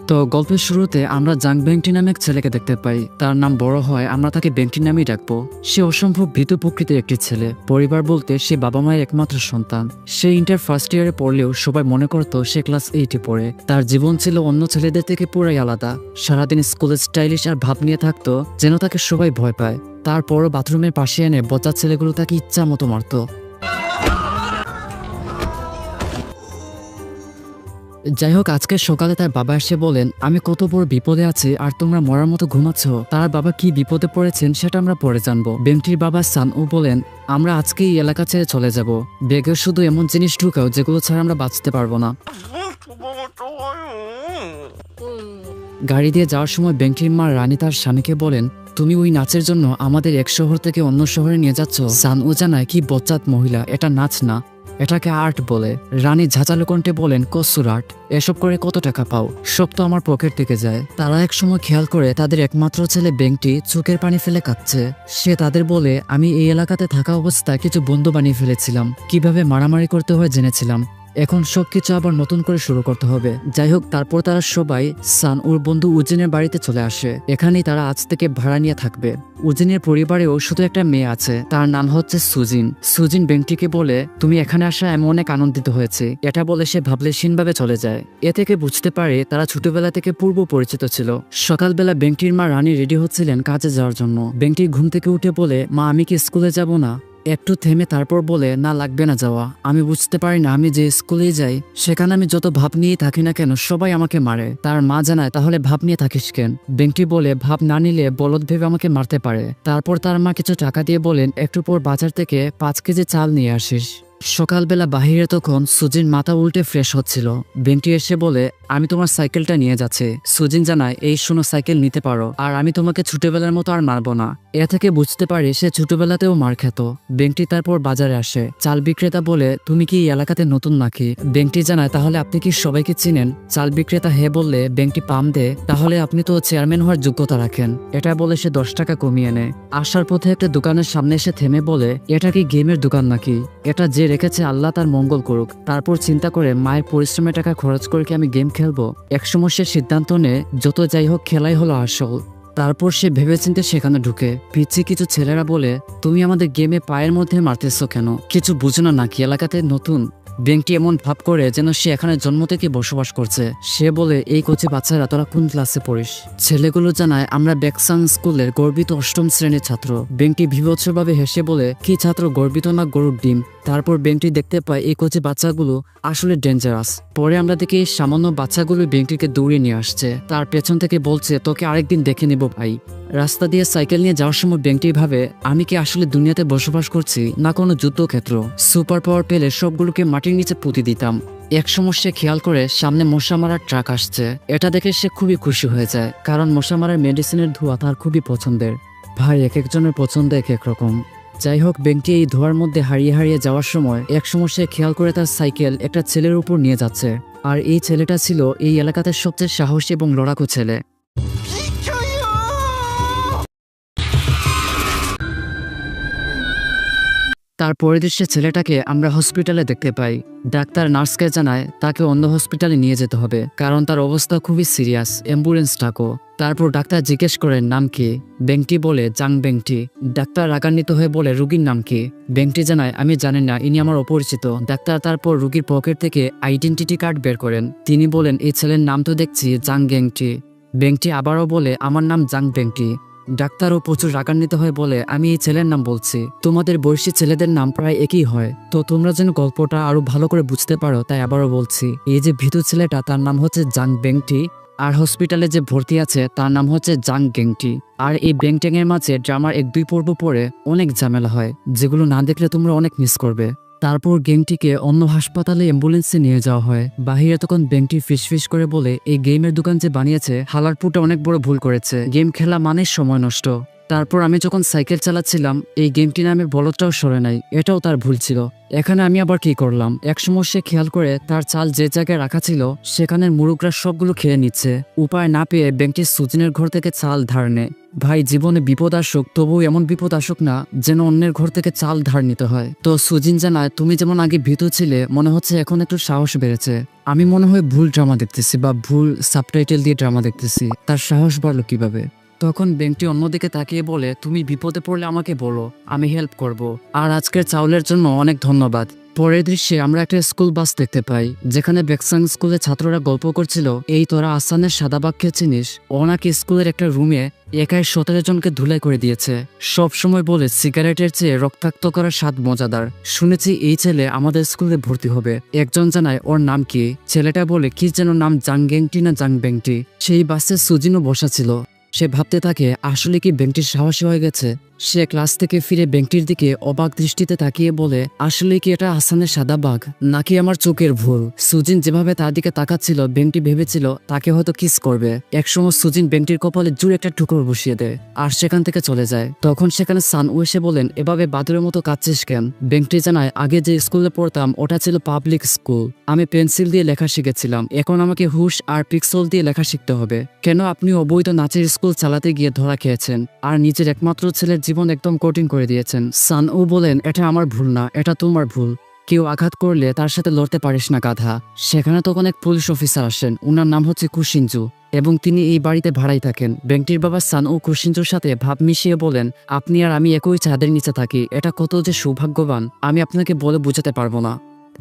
তো গল্পের শুরুতে আমরা জাং বেংটি নামে এক ছেলেকে দেখতে পাই। তার নাম বড় হয় আমরা তাকে বেংটি নামেই ডাকবো। সে অসম্ভব ভীতু প্রকৃতির একটি ছেলে। পরিবার বলতে সে বাবা মায়ের একমাত্র সন্তান। সে ইন্টার ফার্স্ট ইয়ারে পড়লেও সবাই মনে করত সে ক্লাস 8-এ পড়ে। তার জীবন ছিল অন্য ছেলেদের থেকে পুরাই আলাদা। সারাদিন স্কুলে স্টাইলিশ আর ভাব নিয়ে থাকতো যেন তাকে সবাই ভয় পায়। তারপরও বাথরুমের পাশে এনে বচ্চা ছেলেগুলো তাকে ইচ্ছা মতো মারত। যাই হোক, আজকে সকালে তার বাবা এসে বলেন, আমি কত বড় বিপদে আছি আর তোমরা মরার মতো ঘুমাচ্ছ। তার বাবা কি বিপদে পড়েছেন সেটা আমরা পরে জানবো। বেংটির বাবা সানউ বলেন, আমরা আজকে এই এলাকা ছেড়ে চলে যাব। ব্যাগে শুধু এমন জিনিস ঢুকাও যেগুলো ছাড়া আমরা বাঁচতে পারবো না। গাড়ি দিয়ে যাওয়ার সময় বেংটির মা রানী তার স্বামীকে বলেন, তুমি ওই নাচের জন্য আমাদের এক শহর থেকে অন্য শহরে নিয়ে যাচ্ছ। সানউ জানায়, কি বচ্চাত মহিলা, এটা নাচ না, এটাকে আর্ট বলে। রানী ঝাঁঝালো কণ্ঠে বলেন, কসুর আর্ট, এসব করে কত টাকা পাও? সব তো আমার পকেট থেকে যায়। তারা এক সময় খেয়াল করে তাদের একমাত্র ছেলে বেংটি চোখের পানি ফেলে কাঁদছে। সে তাদের বলে, আমি এই এলাকাতে থাকা অবস্থায় কিছু বন্ধু বানিয়ে ফেলেছিলাম, কিভাবে মারামারি করতে হয় জেনেছিলাম। এখন সবকিছু আবার নতুন করে শুরু করতে হবে। যাই হোক, তারপর তারা সবাই সানউর বন্ধু উজিনের বাড়িতে চলে আসে। এখানেই তারা আজ থেকে ভাড়া নিয়ে থাকবে। উজিনের পরিবারেও শুধু একটা মেয়ে আছে, তার নাম হচ্ছে সুজিন। সুজিন বেংটিকে বলে, তুমি এখানে আসা আমি অনেক আনন্দিত হয়েছে। এটা বলে সে ভাবলেশীনভাবে চলে যায়। এ থেকে বুঝতে পারে তারা ছোটবেলা থেকে পূর্ব পরিচিত ছিল। সকালবেলা বেংটির মা রানী রেডি হচ্ছিলেন কাজে যাওয়ার জন্য। বেংটি ঘুম থেকে উঠে বলে, মা আমি কি স্কুলে যাব না? একটু থেমে তারপর বলে, না লাগবে না যাওয়া। আমি বুঝতে পারি না, আমি যে স্কুলে যাই সেখানে আমি যত ভাব নিয়ে থাকি না কেন সবাই আমাকে মারে। তার মা জানায়, তাহলে ভাব নিয়ে থাকিস কেন? বেংটি বলে, ভাব না নিলে বলদ ভেবে আমাকে মারতে পারে। তারপর তার মা কিছু টাকা দিয়ে বলেন, একটু পর বাজার থেকে 5 কেজি চাল নিয়ে আসিস। সকালবেলা বাহিরে তখন সুজিন মাথা উল্টে ফ্রেশ হচ্ছিল। বেংটি এসে বলে, আমি তোমার সাইকেলটা নিয়ে যাচ্ছি। সুজিন জানায়, এই শোনো, সাইকেল নিতে পারো, আর আমি তোমাকে ছোটবেলার মতো আর মারবো না। এ থেকে বুঝতে পারি সে ছোটবেলাতেও মার খেত। বেংটি তারপর বাজারে আসে। চাল বিক্রেতা বলে, তুমি কি এই এলাকাতে নতুন নাকি? বেংটি জানায়, তাহলে আপনি কি সবাইকে চিনেন? চাল বিক্রেতা হে বললে বেংটি পাম দে, তাহলে আপনি তো চেয়ারম্যান হওয়ার যোগ্যতা রাখেন। এটা বলে সে 10 টাকা কমিয়ে নেয়। আসার পথে একটা দোকানের সামনে এসে থেমে বলে, এটা কি গেমের দোকান নাকি? এটা যে রেখেছে আল্লাহ তার মঙ্গল করুক। তারপর চিন্তা করে, মায়ের পরিশ্রমের টাকা খরচ করে কি আমি গেম খেলবো? একসময় সে সিদ্ধান্ত নেয়, যত যাই হোক খেলাই হলো আসল। তারপর সে ভেবেচিন্তে সেখানে ঢুকে। পিছিয়ে কিছু ছেলেরা বলে, তুমি আমাদের গেমে পায়ের মধ্যে মারতেছো কেন? কিছু বুঝো না নাকি এলাকাতে নতুন? বেংটি এমন ভাব করে যেন সে এখানে জন্ম থেকে বসবাস করছে। সে বলে, এই কচি বাচ্চারা তোরা কোন ক্লাসে পড়িস? ছেলেগুলো জানায়, আমরা বেকসাং স্কুলের গর্বিত 8ম শ্রেণীর ছাত্র। বেংটি বিভৎসভাবে হেসে বলে, কি ছাত্র, গর্বিত না গরুর ডিম? তারপর বেংটি দেখতে পায় এই কচি বাচ্চাগুলো আসলে ডেঞ্জারাস। পরে আমরা দেখি এই সামান্য বাচ্চাগুলো বেংটিকে দৌড়িয়ে নিয়ে আসছে। তার পেছন থেকে বলছে, তোকে আরেকদিন দেখে নেব ভাই। রাস্তা দিয়ে সাইকেল নিয়ে যাওয়ার সময় বেংটি ভাবে, আমি কি আসলে দুনিয়াতে বসবাস করছি না কোনো যুদ্ধক্ষেত্র? সুপার পাওয়ার পেলে সবগুলোকে মাটির নিচে পুঁতে দিতাম। এক সময় সে খেয়াল করে সামনে মশা মারার ট্রাক আসছে। এটা দেখে সে খুবই খুশি হয়ে যায়, কারণ মশা মারার মেডিসিনের ধোঁয়া তার খুবই পছন্দের। ভাই, এক একজনের পছন্দ এক এক রকম। যাই হোক, বেংটি এই ধোঁয়ার মধ্যে হারিয়ে হারিয়ে যাওয়ার সময় এক সময় সে খেয়াল করে তার সাইকেল একটা ছেলের উপর নিয়ে যাচ্ছে। আর এই ছেলেটা ছিল এই এলাকাতে সবচেয়ে সাহসী এবং লড়াকু ছেলে। তারপরের দৃশ্যে ছেলেটাকে আমরা হসপিটালে দেখতে পাই। ডাক্তার নার্সকে জানায় তাকে অন্য হসপিটালে নিয়ে যেতে হবে, কারণ তার অবস্থা খুবই সিরিয়াস, অ্যাম্বুলেন্স ডাকো। তারপর ডাক্তার জিজ্ঞেস করেন, নাম কি? বেংটি বলে, জাং বেংটি। ডাক্তার রাগান্বিত হয়ে বলে, রুগীর নাম কি? বেংটি জানায়, আমি জানি না, ইনি আমার অপরিচিত। ডাক্তার তারপর রুগীর পকেট থেকে আইডেন্টিটি কার্ড বের করেন। তিনি বলেন, এই ছেলের নাম তো দেখছি জাং বেংটি। বেংটি আবারও বলে, আমার নাম জাং বেংটি। ডাক্তারও প্রচুর রাগান্বিত হয়ে বলে, আমি এই ছেলের নাম বলছি, তোমাদের বয়সী ছেলেদের নাম প্রায় একই হয়, তো তোমরা যেন গল্পটা আরো ভালো করে বুঝতে পারো তাই আবারও বলছি। এই যে ভীতু ছেলেটা, তার নাম হচ্ছে জাং বেংটি, আর হসপিটালে যে ভর্তি আছে তার নাম হচ্ছে জাং গেংটি। আর এই বেংটেং এর মাঝে ড্রামার 1-2 পর্ব পরে অনেক ঝামেলা হয়, যেগুলো না দেখলে তোমরা অনেক মিস করবে। তারপর গেংটিকে অন্য হাসপাতালে অ্যাম্বুলেন্সে নিয়ে যাওয়া হয়। বাহিরে তখন বেংটি ফিসফিস করে বলে, এই গেমের দোকান যে বানিয়েছে হালারপুটা অনেক বড় ভুল করেছে। গেম খেলা মানে সময় নষ্ট। তারপর আমি যখন সাইকেল চালাচ্ছিলাম এই গেমটি নামে বলদটাও সরে নাই, এটাও তার ভুল ছিল। এখানে আমি আবার কি করলাম? একসময় সে খেয়াল করে তার চাল যে জায়গায় রাখা ছিল সেখানের মুরুগরা সবগুলো খেয়ে নিচ্ছে। উপায় না পেয়ে ব্যাংকটি সুজিনের ঘর থেকে চাল ধার নেয়। ভাই, জীবনে বিপদ আসুক, তবুও এমন বিপদ আসুক না যেন অন্যের ঘর থেকে চাল ধার নিতে হয়। তো সুজিন জানায়, তুমি যেমন আগে ভীতু ছিলে, মনে হচ্ছে এখন একটু সাহস বেড়েছে। আমি মনে হয় ভুল ড্রামা দেখতেছি বা ভুল সাবটাইটেল দিয়ে ড্রামা দেখতেছি। তার সাহস বাড়লো কিভাবে? তখন ব্যাংকটি অন্যদিকে তাকিয়ে বলে, তুমি বিপদে পড়লে আমাকে বলো, আমি হেল্প করব। আর আজকের চাউলের জন্য অনেক ধন্যবাদ। পরের দৃশ্যে আমরা একটা স্কুল বাস দেখতে পাই, যেখানে বেকসাং স্কুলের ছাত্ররা গল্প করছিল, এই তোরা আসানের সাদাবাগকে চিনিস? ও নাকি স্কুলের একটা রুমে একাই 17 জনকে ধুলাই করে দিয়েছে। সব সময় বলে সিগারেটের চেয়ে রক্তাক্ত করার স্বাদ মজাদার। শুনেছি এই ছেলে আমাদের স্কুলে ভর্তি হবে। একজন জানায় ওর নাম কি? ছেলেটা বলে কি যেন নাম, জাংগেংটি না জাংবেংটি। সেই বাসে সুজিনও বসা ছিল। সে ভাবতে থাকে আসলে কি ব্যাংকটির সাহসী হয়ে গেছে। সে ক্লাস থেকে ফিরে ব্যাংকটির দিকে অবাক দৃষ্টিতে তাকিয়ে বলে, আসলে কি এটা হাসানের সাদা বাঘ নাকি আমার চোখের ভুল? সুজিন যেভাবে তার দিকে তাকাচ্ছিল, ব্যাংকটি ভেবেছিল তাকে হয়তো কিস করবে। একসময় সুজিন ব্যাংকটির কপালে জোরে একটা টুকরো বসিয়ে দেয় আর সেখান থেকে চলে যায়। তখন সেখানে সান উ এসে বলেন, এভাবে বাদুরের মতো কাঁদছিস কেন? ব্যাংকটি জানায়, আগে যে স্কুলে পড়তাম ওটা ছিল পাবলিক স্কুল। আমি পেন্সিল দিয়ে লেখা শিখেছিলাম, এখন আমাকে হুশ আর পিক্সল দিয়ে লেখা শিখতে হবে। কেন আপনি অবৈধ নাচের স্কুল চালাতে গিয়ে ধরা খেয়েছেন আর নিজের একমাত্র ছেলের জীবন একদম কঠিন করে দিয়েছেন। সান উ বলেন, এটা আমার ভুল না, এটা তোমার ভুল। কেউ আঘাত করলে তার সাথে লড়তে পারিস না, গাধা। সেখানে তখন এক পুলিশ অফিসার আসেন, উনার নাম হচ্ছে কুশিনজু এবং তিনি এই বাড়িতে ভাড়াই থাকেন। ব্যাংকটির বাবা সান উ কুশিনজুর সাথে ভাব মিশিয়ে বলেন, আপনি আর আমি একই ছাদের নিচে থাকি, এটা কত যে সৌভাগ্যবান আমি আপনাকে বলে বোঝাতে পারবো না।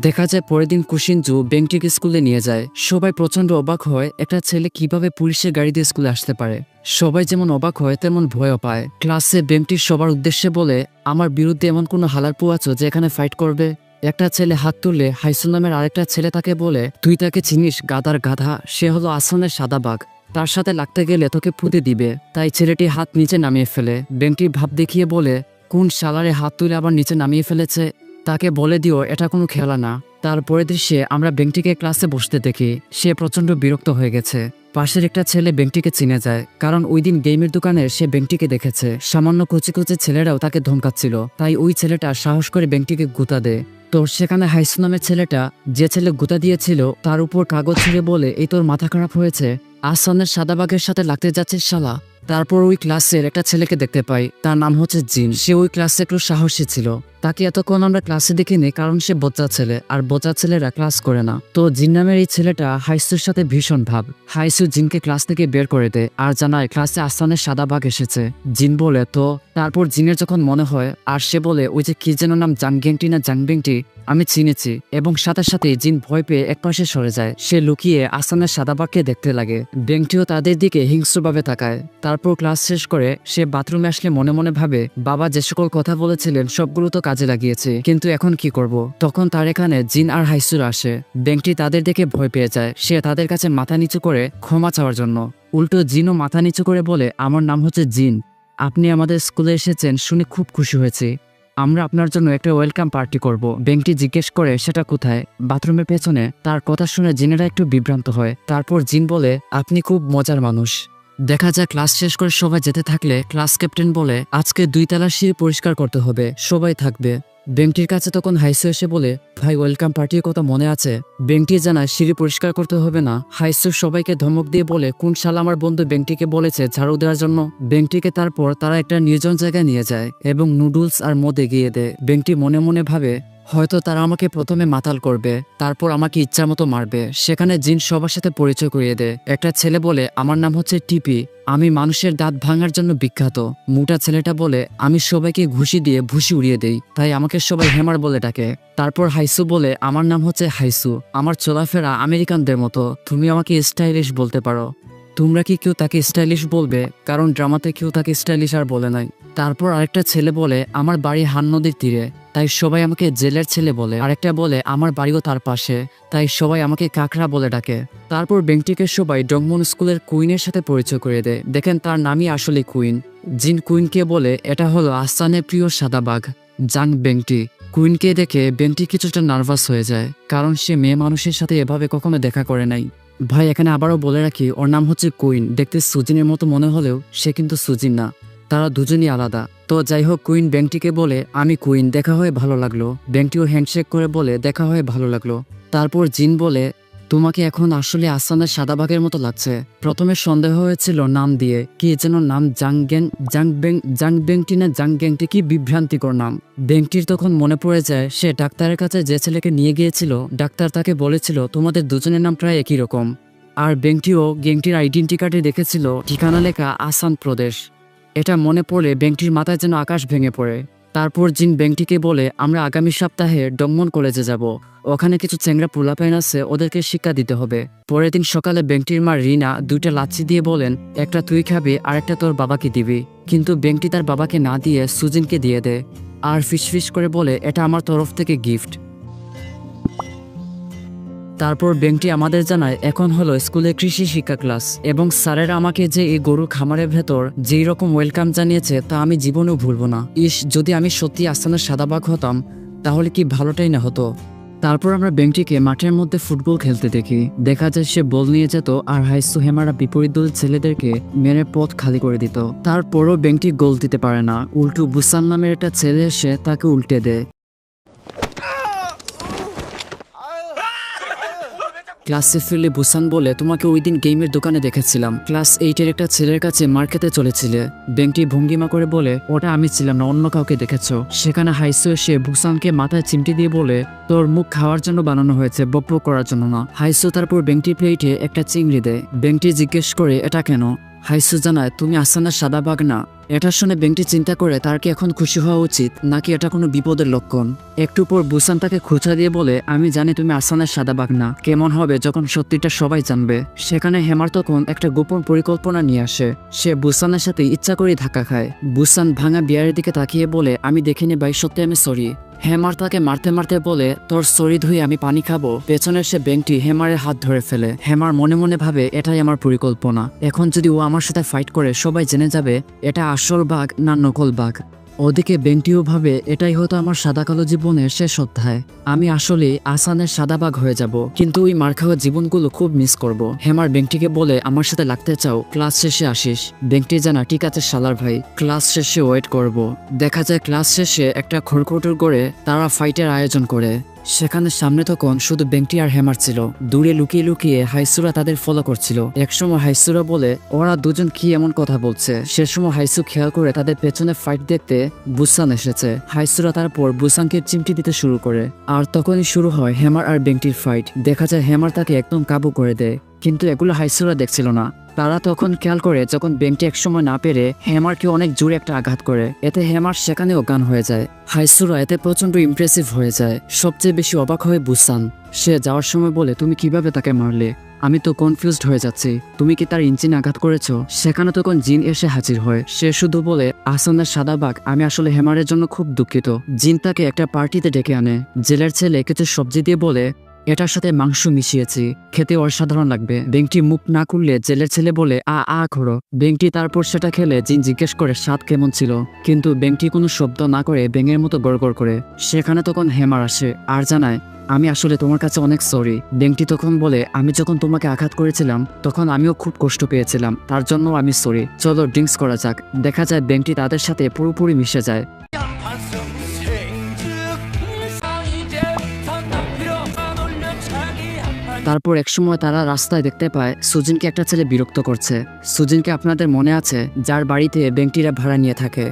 দেখা যায় পরের দিন কুশিনজু ব্যাংকটিকে স্কুলে নিয়ে যায়। সবাই প্রচন্ড অবাক হয়, একটা ছেলে কিভাবে পুলিশের গাড়ি দিয়ে স্কুলে আসতে পারে। সবাই যেমন অবাক হয় তেমন ভয়ও পায়। ক্লাসে ব্যাংকটির সবার উদ্দেশ্যে বলে, আমার বিরুদ্ধে এমন কোনো হালারপু আছো যে এখানে ফাইট করবে? একটা ছেলে হাত তুললে হাইসুন নামের আরেকটা ছেলে তাকে বলে, তুই তাকে চিনিস গাদার গাধা? সে হলো আসনের সাদা বাঘ, তার সাথে লাগতে গেলে তোকে পুঁতে দিবে। তাই ছেলেটি হাত নিচে নামিয়ে ফেলে। ব্যাংকটির ভাব দেখিয়ে বলে, কোন শালারে হাত তুলে আবার নিচে নামিয়ে ফেলেছে? তাকে বলে দিও এটা কোনো খেলা না। তারপরে দৃশ্যে আমরা ব্যাংকটিকে ক্লাসে বসতে দেখি। সে প্রচন্ড বিরক্ত হয়ে গেছে। পাশের একটা ছেলে ব্যাংকটিকে চিনে যায়, কারণ ওই দিন গেমের দোকানে সে ব্যাংকটিকে দেখেছে। সামান্য কচি কচি ছেলেরাও তাকে ধমকাচ্ছিল, তাই ওই ছেলেটা সাহস করে ব্যাংকটিকে গুতা দেয়। তো সেখানে হাইসু নামের ছেলেটা, যে ছেলে গুতা দিয়েছিল, তার উপর কাগজ ছিঁড়ে বলে, এই তোর মাথা খারাপ হয়েছে? আসানের সাদাবাগের সাথে লাগতে যাচ্ছিস শালা? তারপর ওই ক্লাসের একটা ছেলেকে দেখতে পাই, তার নাম হচ্ছে জিন। সে ওই ক্লাসে একটু সাহসী ছিল। তাকে এতক্ষণ আমরা ক্লাসে দেখিনি, কারণ সে বজ্জা ছেলে আর বজ্জা ছেলেরা ক্লাস করে না। তো জিন নামের এই ছেলেটা হাইসুর সাথে ভীষণ ভাব। হাইসু জিনকে ক্লাস থেকে বের করে দেয় আর জানায় ক্লাসে আসানের সাদা বাঘ এসেছে। জিন বলে তো? তারপর জিনের যখন মনে হয় আর সে বলে, ওই যে কি যেন নাম, জাংগেংটি না জাংবেংটি, আমি চিনেছি। এবং সাথে সাথে জিন ভয় পেয়ে একপাশে সরে যায়। সে লুকিয়ে আসানের সাদা বাঘকে দেখতে লাগে। ব্যাংকটিও তাদের দিকে হিংস্রভাবে তাকায়। তারপর ক্লাস শেষ করে সে বাথরুমে আসলে মনে মনে ভাবে, বাবা যে সকল কথা বলেছিলেন সবগুলো তো কাজে লাগিয়েছে, কিন্তু এখন কি করব? তখন তার এখানে জিন আর হাইসুর আসে। ব্যাংকটি তাদের দেখে ভয় পেয়ে যায়। সে তাদের কাছে মাথা নিচু করে ক্ষমা চাওয়ার জন্য। উল্টো জিনও মাথা নিচু করে বলে, আমার নাম হচ্ছে জিন, আপনি আমাদের স্কুলে এসেছেন শুনে খুব খুশি হয়েছি। আমরা আপনার জন্য একটা ওয়েলকাম পার্টি করব। ব্যাংকটি জিজ্ঞেস করে, সেটা কোথায়? বাথরুমের পেছনে। তার কথা শুনে জিনেরা একটু বিভ্রান্ত হয়। তারপর জিন বলে, আপনি খুব মজার মানুষ। দেখা যায় ক্লাস শেষ করে সবাই যেতে থাকলে ক্লাস ক্যাপ্টেন বলে, আজকে 2 তলার সিঁড়ি পরিষ্কার করতে হবে, সবাই থাকবে। ব্যাংকটির কাছে তখন হাইসু এসে বলে, ভাই ওয়েলকাম পার্টির কথা মনে আছে? ব্যাংকটি জানায় সিঁড়ি পরিষ্কার করতে হবে না। হাইসু সবাইকে ধমক দিয়ে বলে, কোন শালা আমার বন্ধু ব্যাংকটিকে বলেছে ঝাড়ু দেওয়ার জন্য? ব্যাংকটিকে তারপর তারা একটা নির্জন জায়গায় নিয়ে যায় এবং নুডলস আর মদ এগিয়ে দেয়। ব্যাংকটি মনে মনে ভাবে, হয়তো তারা আমাকে প্রথমে মাতাল করবে, তারপর আমাকে ইচ্ছা মতো মারবে। সেখানে জিন সবার সাথে পরিচয় করিয়ে দেয়। একটা ছেলে বলে, আমার নাম হচ্ছে টিপি, আমি মানুষের দাঁত ভাঙার জন্য বিখ্যাত। মোটা ছেলেটা বলে, আমি সবাইকে ঘুষি দিয়ে ভুসি উড়িয়ে দেই, তাই আমাকে সবাই হ্যামার বলে ডাকে। তারপর হাইসু বলে, আমার নাম হচ্ছে হাইসু, আমার চলাফেরা আমেরিকানদের মতো, তুমি আমাকে স্টাইলিশ বলতে পারো। তোমরা কি কেউ তাকে স্টাইলিশ বলবে? কারণ ড্রামাতে কেউ তাকে স্টাইলিশ আর বলে নাই। তারপর আরেকটা ছেলে বলে, আমার বাড়ি হান নদীর তীরে, তাই সবাই আমাকে জেলের ছেলে বলে। আরেকটা বলে, আমার বাড়িও তার পাশে, তাই সবাই আমাকে কাকড়া বলে ডাকে। তারপর ব্যাংকটিকে সবাই ডংমন স্কুলের কুইনের সাথে পরিচয় করে দেয়। দেখেন তার নামই আসলে কুইন। জিন কুইনকে বলে, এটা হলো আসানের প্রিয় সাদা বাঘ জাং বেংটি। কুইনকে দেখে বেংটি কিছুটা নার্ভাস হয়ে যায়, কারণ সে মেয়ে মানুষের সাথে এভাবে কখনো দেখা করে নাই। ভাই এখানে আবারও বলে রাখি, ওর নাম হচ্ছে কুইন। দেখতে সুজিনের মতো মনে হলেও সে কিন্তু সুজিন না। তারা দুজনই আলাদা। তো যাই হোক, কুইন ব্যাংকটিকে বলে আমি কুইন, দেখা হয়ে ভালো লাগলো। ব্যাংকটিও হ্যান্ডশেক করে বলে দেখা হয়ে ভালো লাগলো। তারপর জিন বলে তোমাকে এখন আসলে আসানের সাদাবাগের মতো লাগছে। প্রথমে সন্দেহ হয়েছিল নাম দিয়ে, কি যেন নাম জাংবেংটি না জাংগ্যাংটি, কি বিভ্রান্তিকর নাম। ব্যাংকটির তখন মনে পড়ে যায় সে ডাক্তারের কাছে যে ছেলেকে নিয়ে গিয়েছিল, ডাক্তার তাকে বলেছিল তোমাদের দুজনের নাম প্রায় একই রকম। আর ব্যাংকটিও গ্যাংটির আইডেন্টি কার্ডে দেখেছিল ঠিকানা লেখা আসান প্রদেশ। এটা মনে পড়লে ব্যাংকটির মাথায় যেন আকাশ ভেঙে পড়ে। তারপর জিন ব্যাংকটিকে বলে আমরা আগামী সপ্তাহে ডংমন কলেজে যাব, ওখানে কিছু চেংড়া পোলাপাইন আছে, ওদেরকে শিক্ষা দিতে হবে। পরের দিন সকালে ব্যাংকটির মা রিনা 2টা লাচ্ছি দিয়ে বলেন একটা তুই খাবি আর একটা তোর বাবাকে দিবি। কিন্তু ব্যাংকটি তার বাবাকে না দিয়ে সুজিনকে দিয়ে দেয় আর ফিসফিস করে বলে এটা আমার তরফ থেকে গিফট। তারপর ব্যাংকটি আমাদের জানায় এখন হলো স্কুলে কৃষি শিক্ষা ক্লাস, এবং স্যারেরা আমাকে যে এই গরু খামারের ভেতর যেই রকম ওয়েলকাম জানিয়েছে তা আমি জীবনেও ভুলবো না। যদি আমি সত্যি আস্তানার সাদাবাগ হতাম তাহলে কি ভালোটাই না হতো। তারপর আমরা ব্যাংকটিকে মাঠের মধ্যে ফুটবল খেলতে দেখি। দেখা যায় সে বল নিয়ে যেত আর হাইসু হেমারা বিপরীত দলের ছেলেদেরকে মেরে পথ খালি করে দিত। তারপরও ব্যাংকটি গোল দিতে পারে না, উল্টো বুসান নামের একটা ছেলে এসে তাকে উল্টে দেয়। ক্লাসে ফিরলে বুসান বলে তোমাকে ওই দিন গেমের দোকানে দেখেছিলাম, ক্লাস 8-এর একটা ছেলের কাছে মার খেতে চলেছিলে। ব্যাংকটি ভঙ্গিমা করে বলে ওটা আমি ছিলাম না, অন্য কাউকে দেখেছো। সেখানে হাইসু এসে বুসানকে মাথায় চিমটি দিয়ে বলে তোর মুখ খাওয়ার জন্য বানানো হয়েছে, বকবক করার জন্য না। হাইসু তারপর ব্যাংকটির প্লেটে একটা চিংড়ি দেয়। ব্যাংকটি জিজ্ঞেস করে এটা কেন। হাইসু জানায় তুমি আসানের সাদাবাগ না। এটা শুনে ব্যাংকটি চিন্তা করে তার কি এখন খুশি হওয়া উচিত নাকি এটা কোনো বিপদের লক্ষণ। একটু পর বুসান তাকে খোঁচা দিয়ে বলে আমি জানি তুমি আসানের সাদাবাগ না, কেমন হবে যখন সত্যিটা সবাই জানবে। সেখানে হেমার তখন একটা গোপন পরিকল্পনা নিয়ে আসে। সে বুসানের সাথে ইচ্ছা করে ধাক্কা খায়। বুসান ভাঙা বিয়ারের দিকে তাকিয়ে বলে আমি দেখিনি ভাই, সত্যি আমি সরি। হেমার তাকে মারতে মারতে বলে তোর সরি ধুয়ে আমি পানি খাবো। পেছনে সে ব্যাংকটি হেমারের হাত ধরে ফেলে। হেমার মনে মনে ভাবে এটাই আমার পরিকল্পনা, এখন যদি ও আমার সাথে ফাইট করে সবাই জেনে যাবে এটা আসল বাঘ না নকল বাঘ। ওদিকে ব্যাংকটিও ভাবে এটাই হয়তো আমার সাদা কালো জীবনের শেষ অধ্যায়, আমি আসলে আসানের সাদাবাগ হয়ে যাব, কিন্তু ওই মার খাওয়া জীবনগুলো খুব মিস করব। হেমার ব্যাংকটিকে বলে আমার সাথে লাগতে চাও, ক্লাস শেষে আসিস। ব্যাংকটি জানা ঠিক আছে শালার ভাই, ক্লাস শেষে ওয়েট করব। দেখা যায় ক্লাস শেষে একটা খড়কুটোর করে তারা ফাইটের আয়োজন করে। সেখানে সামনে তখন শুধু ব্যাংকটি আর হেমার ছিল। দূরে লুকিয়ে লুকিয়ে হাইসুরা তাদের ফলো করছিল। একসময় হাইসুরা বলে ওরা দুজন কি এমন কথা বলছে। সে সময় হাইসু খেয়াল করে তাদের পেছনে ফাইট দেখতে বুসান এসেছে। হাইসুরা তারপর বুসানকে চিমটি দিতে শুরু করে আর তখনই শুরু হয় হেমার আর ব্যাংকটির ফাইট। দেখা যায় হেমার তাকে একদম কাবু করে দেয়, কিন্তু এগুলো হাইসুরা দেখছিল না। তারা তখন খেয়াল করে যখন ব্যাংকটি একসময় না পেরে হেমারকে অনেক জোরে একটা আঘাত করে, এতে হেমার সেখানে অজ্ঞান হয়ে যায়। হাইসুরা এতে প্রচন্ড ইমপ্রেসিভ হয়ে যায়। সবচেয়ে বেশি অবাক হয়ে বুসান। সে যাওয়ার সময় বলে তুমি কিভাবে তাকে মারলে, আমি তো কনফিউজড হয়ে যাচ্ছি, তুমি কি তার ইঞ্জিন আঘাত করেছো? সেখানে তখন জিন এসে হাজির হয়। সে শুধু বলে আসানের সাদাবাগ, আমি আসলে হেমারের জন্য খুব দুঃখিত। জিন তাকে একটা পার্টিতে ডেকে আনে। জেলের ছেলে কিছু সবজি দিয়ে বলে এটার সাথে মাংস মিশিয়েছি, খেতে অসাধারণ লাগবে। ব্যাংকটি মুখ না খুললে জেলের ছেলে বলে আ করো। ব্যাংকটি তারপর সেটা খেলে জিন জিজ্ঞেস করে স্বাদ কেমন ছিল, কিন্তু ব্যাংকটি কোনো শব্দ না করে ব্যাঙের মতো গড়গড় করে। সেখানে তখন হেমার আসে আর জানায় আমি আসলে তোমার কাছে অনেক সরি। ব্যাংকটি তখন বলে আমি যখন তোমাকে আঘাত করেছিলাম তখন আমিও খুব কষ্ট পেয়েছিলাম, তার জন্য আমি সরি, চলো ড্রিঙ্কস করা যাক। দেখা যায় ব্যাংকটি তাদের সাথে পুরোপুরি মিশে যায়। তারপর একসময় তারা রাস্তায় দেখতে পায় সুজিনকে একটা ছেলে বিরক্ত করছে। সুজিনকে আপনাদের মনে আছে, যার বাড়িতে ব্যাংকটিরা ভাড়া নিয়ে থাকে।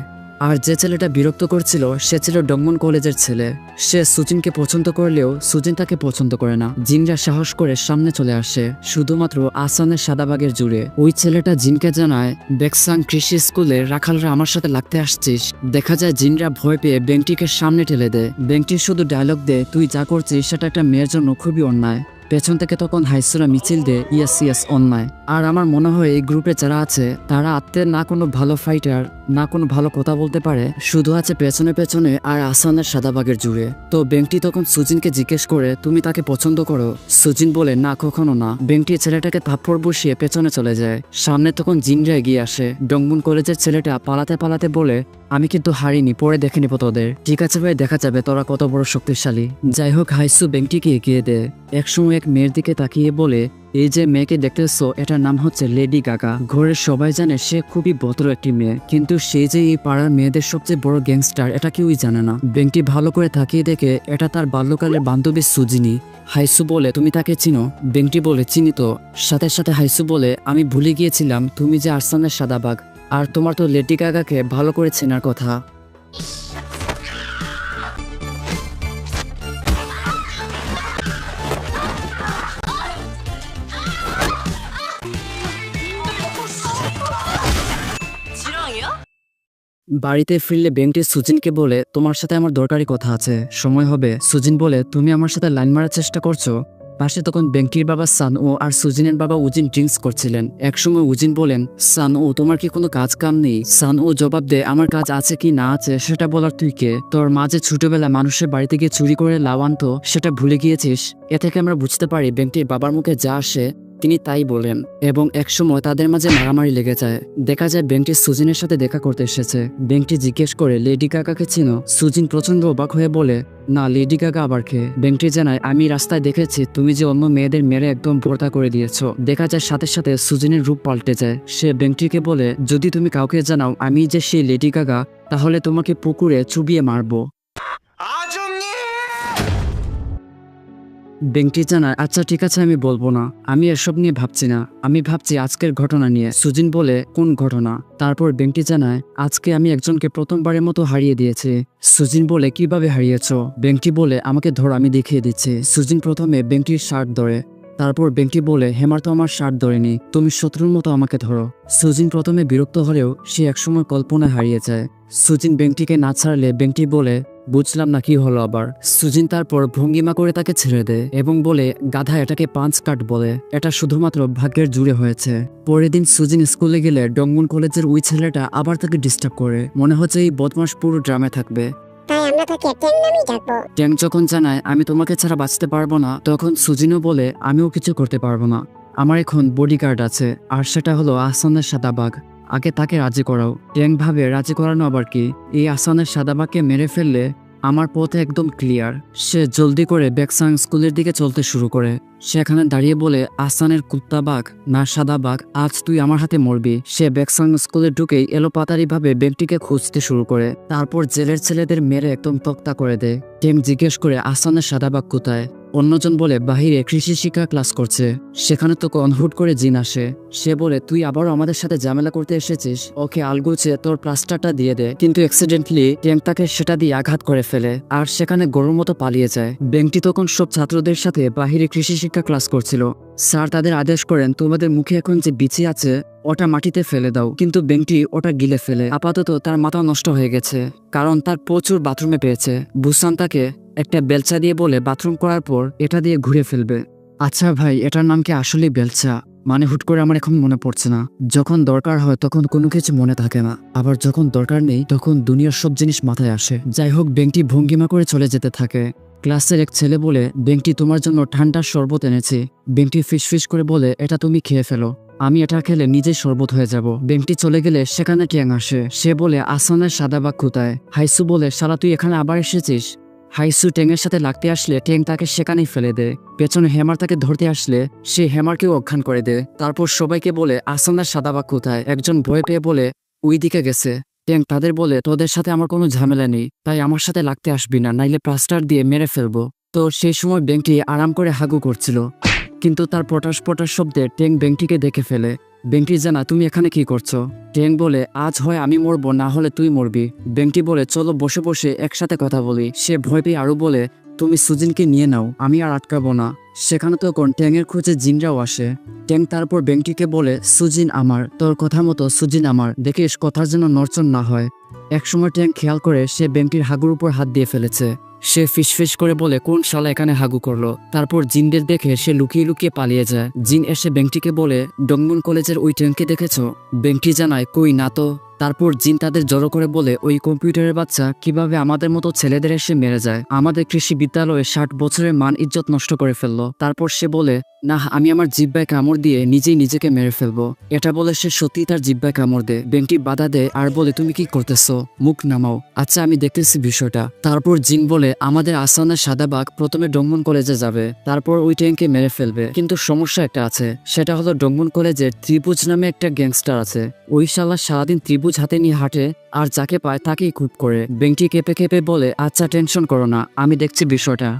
আর যে ছেলেটা বিরক্ত করছিল সে ছিল ডংমন কলেজের ছেলে। সে সুজিনকে পছন্দ করলেও সুজিন তাকে পছন্দ করে না। জিনরা সাহস করে সামনে চলে আসে শুধুমাত্র আসানের সাদাবাগের জুড়ে। ওই ছেলেটা জিনকে জানায় বেকসাং কৃষি স্কুলে রাখালরা আমার সাথে লাগতে আসছিস। দেখা যায় জিনরা ভয় পেয়ে ব্যাংকটিকে সামনে ঠেলে দেয়। ব্যাংকটি শুধু ডায়লগ দেয় তুই যা করছিস সেটা একটা মেয়ের জন্য খুবই অন্যায়। পেছন থেকে তখন হাইসুরা মিছিল দেয় ইয়েস অন্যায়। আর আমার মনে হয় এই গ্রুপে যারা আছে তারা আত্মের না কোনো ভালো ফাইটার না কোনো ভালো কথা বলতে পারে, শুধু আছে পেছনে পেছনে আর আসানের সাদাবাগের জুড়ে। তো ব্যাংকটি তখন সুজিনকে জিজ্ঞেস করে তুমি তাকে পছন্দ করো? সুজিন বলে না কখনো না। ব্যাংকটি ছেলেটাকে থাপ্পড় বসিয়ে পেছনে চলে যায়। সামনে তখন জিনরা এগিয়ে আসে। ডংমন কলেজের ছেলেটা পালাতে পালাতে বলে আমি কিন্তু হারিনি, পরে দেখে নিব তোদের। ঠিক আছে ভাই, দেখা যাবে তোরা কত বড় শক্তিশালী। যাই হোক, হাইসু ব্যাংকটিকে এগিয়ে দেয়। একসময় এক মেয়ের দিকে তাকিয়ে বলে এই যে মেয়েকে দেখতেছো এটার নাম হচ্ছে লেডি গাগা। ঘরের সবাই জানে সে খুবই ভদ্র একটি মেয়ে, কিন্তু সে যে এই পাড়ার মেয়েদের সবচেয়ে বড় গ্যাংস্টার এটা কেউই জানে না। বেংটি ভালো করে তাকিয়ে দেখে এটা তার বাল্যকালের বান্ধবী সুজিনি। হাইসু বলে তুমি তাকে চিনো? বেংটি বলে চিনি তো। সাথে সাথে হাইসু বলে আমি ভুলে গিয়েছিলাম তুমি যে আরসানের সাদাবাগ, আর তোমার তো লেডি গাগাকে ভালো করে চেনার কথা। বাড়িতে ফিরলে বেংটি সুজিনকে বলে তোমার সাথে আমার দরকারি কথা আছে, সময় হবে? সুজিন বলে তুমি আমার সাথে লাইন মারার চেষ্টা করছো? পাশে তখন বেংটির বাবা সান ও আর সুজিনের বাবা উজিন ড্রিঙ্কস করছিলেন। একসময় উজিন বলেন সান ও তোমার কি কোনো কাজ কাম নেই? সান ও জবাব দেয় আমার কাজ আছে কি না আছে সেটা বলার তুই কে? তোর মা যে ছোটবেলা মানুষের বাড়িতে গিয়ে চুরি করে লাভ আনতো সেটা ভুলে গিয়েছিস? এ থেকে আমরা বুঝতে পারি বেংটির বাবার মুখে যা আসে তিনি তাই বলেন, এবং একসময় তাদের মাঝে মারামারি লেগে যায়। দেখা যায় বেংটি সুজিনের সাথে দেখা করতে এসেছে। বেংটি জিজ্ঞেস করে লেডি গাগাকে চিনো? সুজিন প্রচন্ড অবাক হয়ে বলে না, লেডি গাগা আবার কে? বেংটি জানায় আমি রাস্তায় দেখেছি তুমি যে অন্য মেয়েদের মেরে একদম ভর্তা করে দিয়েছো। দেখা যায় সাথে সাথে সুজিনের রূপ পাল্টে যায়। সে বেংটিকে বলে যদি তুমি কাউকে জানাও আমি যে সেই লেডি গাগা তাহলে তোমাকে পুকুরে চুবিয়ে মারবো। বেংটি জানায় আচ্ছা ঠিক আছে আমি বলবো না, আমি এসব নিয়ে ভাবছি না, আমি ভাবছি আজকের ঘটনা নিয়ে। সুজিন বলে কোন ঘটনা? তারপর বেংটি জানায় আজকে আমি একজনকে প্রথমবারের মতো হারিয়ে দিয়েছি। সুজিন বলে কিভাবে হারিয়েছো? বেংটি বলে আমাকে ধর আমি দেখিয়ে দিচ্ছি। সুজিন প্রথমে বেংটির শার্ট ধরে, তারপর বেংটি বলে হেমার তো আমার শার্ট ধরেনি, তুমি শত্রুর মতো আমাকে ধরো। সুজিন প্রথমে বিরক্ত হলেও সে একসময় কল্পনায় হারিয়ে যায়। সুজিন বেংটিকে না ছাড়লে বেংটি বলে বুঝলাম না কি হলো আবার। সুজিন তারপর ভঙ্গিমা করে তাকে ছেড়ে দেয় এবং বলে গাধা এটাকে পাঁচ কাট বলে, এটা শুধুমাত্র ভাগ্যের জুড়ে হয়েছে। পরের দিন সুজিন স্কুলে গেলে ডংমুন কলেজের ওই ছেলেটা আবার তাকে ডিস্টার্ব করে। মনে হচ্ছে এই বদমাস পুরো ড্রামে থাকবে। তাই আমরা তাকে ট্যাং নামেই ডাকবো। ট্যাং যখন জানায় আমি তোমাকে ছাড়া বাঁচতে পারবো না, তখন সুজিনও বলে আমিও কিছু করতে পারবো না, আমার এখন বডিগার্ড আছে, আর সেটা হলো আহসানের সাদাবাগ, আগে তাকে রাজি করাও। ট্যাং ভাবে রাজি করানো আবার কি, এই আহসানের সাদাবাগকে মেরে ফেললে আমার পথ একদম ক্লিয়ার। সে জলদি করে বেকসাং স্কুলের দিকে চলতে শুরু করে। সেখানে দাঁড়িয়ে বলে আহসানের কুত্তাবাগ না সাদাবাগ আজ তুই আমার হাতে মরবি। সে বেকসাং স্কুলে ঢুকেই এলোপাতারি ভাবে বেগটিকে খুঁজতে শুরু করে, তারপর জেলের ছেলেদের মেরে একদম তক্তা করে দেয়। টেং জিজ্ঞেস করে আহসানের সাদাবাগ কোথায়? অন্যজন বলে বাহিরে কৃষি শিক্ষা ক্লাস করছে। সেখানে তো হুট করে জিন আসে। সে বলে তুই আবারও আমাদের সাথে ঝামেলা করতে এসেছিস, ওকে আলগুছে তোর প্লাস্টারটা দিয়ে দে। কিন্তু অ্যাক্সিডেন্টলি ট্যাং তাকে সেটা দিয়ে আঘাত করে ফেলে আর সেখানে গরুর মতো পালিয়ে যায়। বেংটি তখন সব ছাত্রদের সাথে বাহিরে কৃষি শিক্ষা ক্লাস করছিল। স্যার তাদের আদেশ করেন তোমাদের মুখে এখন যে বিচি আছে ওটা মাটিতে ফেলে দাও, কিন্তু বেংটি ওটা গিলে ফেলে। আপাতত তার মাথা নষ্ট হয়ে গেছে, কারণ তার প্রচুর বাথরুমে পেয়েছে। বুসান তাকে একটা বেলচা দিয়ে বলে বাথরুম করার পর এটা দিয়ে ঘুরে ফেলবে। আচ্ছা ভাই, এটার নাম কি আসলে বেলচা? মানে হুট করে আমার এখন মনে পড়ছে না। যখন দরকার হয় তখন কোনো কিছু মনে থাকে না, আবার যখন দরকার নেই তখন দুনিয়ার সব জিনিস মাথায় আসে। যাই হোক, বেংটি ভঙ্গিমা করে চলে যেতে থাকে। ক্লাসের এক ছেলে বলে বেংটি তোমার জন্য ঠান্ডার শরবত এনেছি। বেংটি ফিসফিস করে বলে এটা তুমি খেয়ে ফেলো, আমি এটা খেলে নিজেই শরবত হয়ে যাব। বেংটি চলে গেলে সেখানে ট্যাং আসে। সে বলে আসানের সাদাবাগ কোথায়? হাইসু বলে শালা তুই এখানে আবার এসেছিস। হাইসু ট্যাংয়ের সাথে লাগতে আসলে ট্যাং তাকে সেখানেই ফেলে দেয়। পেছনে হেমার তাকে ধরতে আসলে সে হেমারকেও অজ্ঞান করে দেয়। তারপর সবাইকে বলে আসানের সাদাবাগ কোথায়? একজন ভয় পেয়ে বলে ওই দিকে গেছে। ট্যাং তাদের বলে তোদের সাথে আমার কোনো ঝামেলা নেই, তাই আমার সাথে লাগতে আসবি না, নাইলে প্লাস্টার দিয়ে মেরে ফেলবো। তো সেই সময় বেংটি আরাম করে হাগু করছিল, কিন্তু তার পটাশ পটাশ শব্দে ট্যাং বেংটিকে দেখে ফেলে। বেংটি জানা তুমি এখানে কি করছো? ট্যাং বলে আজ হয় আমি মরবো না হলে তুই মরবি। বেংটি বলে চলো বসে বসে একসাথে কথা বলি। সে ভয় পেয়ে আরো বলে তুমি সুজিনকে নিয়ে নাও, আমি আর আটকাবো না। সেখানে তখন ট্যাংয়ের খোঁজে জিনরাও আসে। ট্যাং তারপর বেংটিকে বলে সুজিন আমার, তোর কথা মতো সুজিন আমার, দেখিস কথার যেন নড়চড় না হয়। একসময় ট্যাং খেয়াল করে সে বেংটির হাগুর উপর হাত দিয়ে ফেলেছে। সে ফিসফিস করে বলে কোন শালা এখানে হাগু করলো। তারপর জিনদের দেখে সে লুকিয়ে লুকিয়ে পালিয়ে যায়। জিন এসে বেংটিকে বলে ডংমুন কলেজের ওই ট্যাংকে দেখেছো? বেংটি জানায় কই না তো। তারপর জিন তাদের জড়ো করে বলে ওই কম্পিউটারের বাচ্চা কিভাবে আমাদের মতো ছেলেদের এসে মেরে যায়, আমাদের কৃষি বিদ্যালয়ে 60 বছরের মান ইজ্জত নষ্ট করে ফেললো। তারপর সে বলে না, আমি আমার জিহ্বায় কামড় দিয়ে নিজেই নিজেকে মেরে ফেলবো। এটা বলে সে সত্যি তার জিহ্বায় কামড় দেয়। বেংটি বাধা দেয় আর বলে তুমি কি করতেছো, মুখ নামাও। আচ্ছা আমি দেখতেছি বিষয়টা। তারপর জিন বলে আমাদের আসানের সাদা বাঘ প্রথমে ডংমন কলেজে যাবে, তারপর ওই ট্যাঙ্কে মেরে ফেলবে। কিন্তু সমস্যা একটা আছে, সেটা হলো ডংমন কলেজের ত্রিভুজ নামে একটা গ্যাংস্টার আছে। ওই শালা সারাদিন ত্রিভুজ হাতে নিয়ে হাঁটে আর যাকে পায় তাকেই খুব করে। বেংটি কেঁপে কেঁপে বলে আচ্ছা টেনশন করো না, আমি দেখছি বিষয়টা।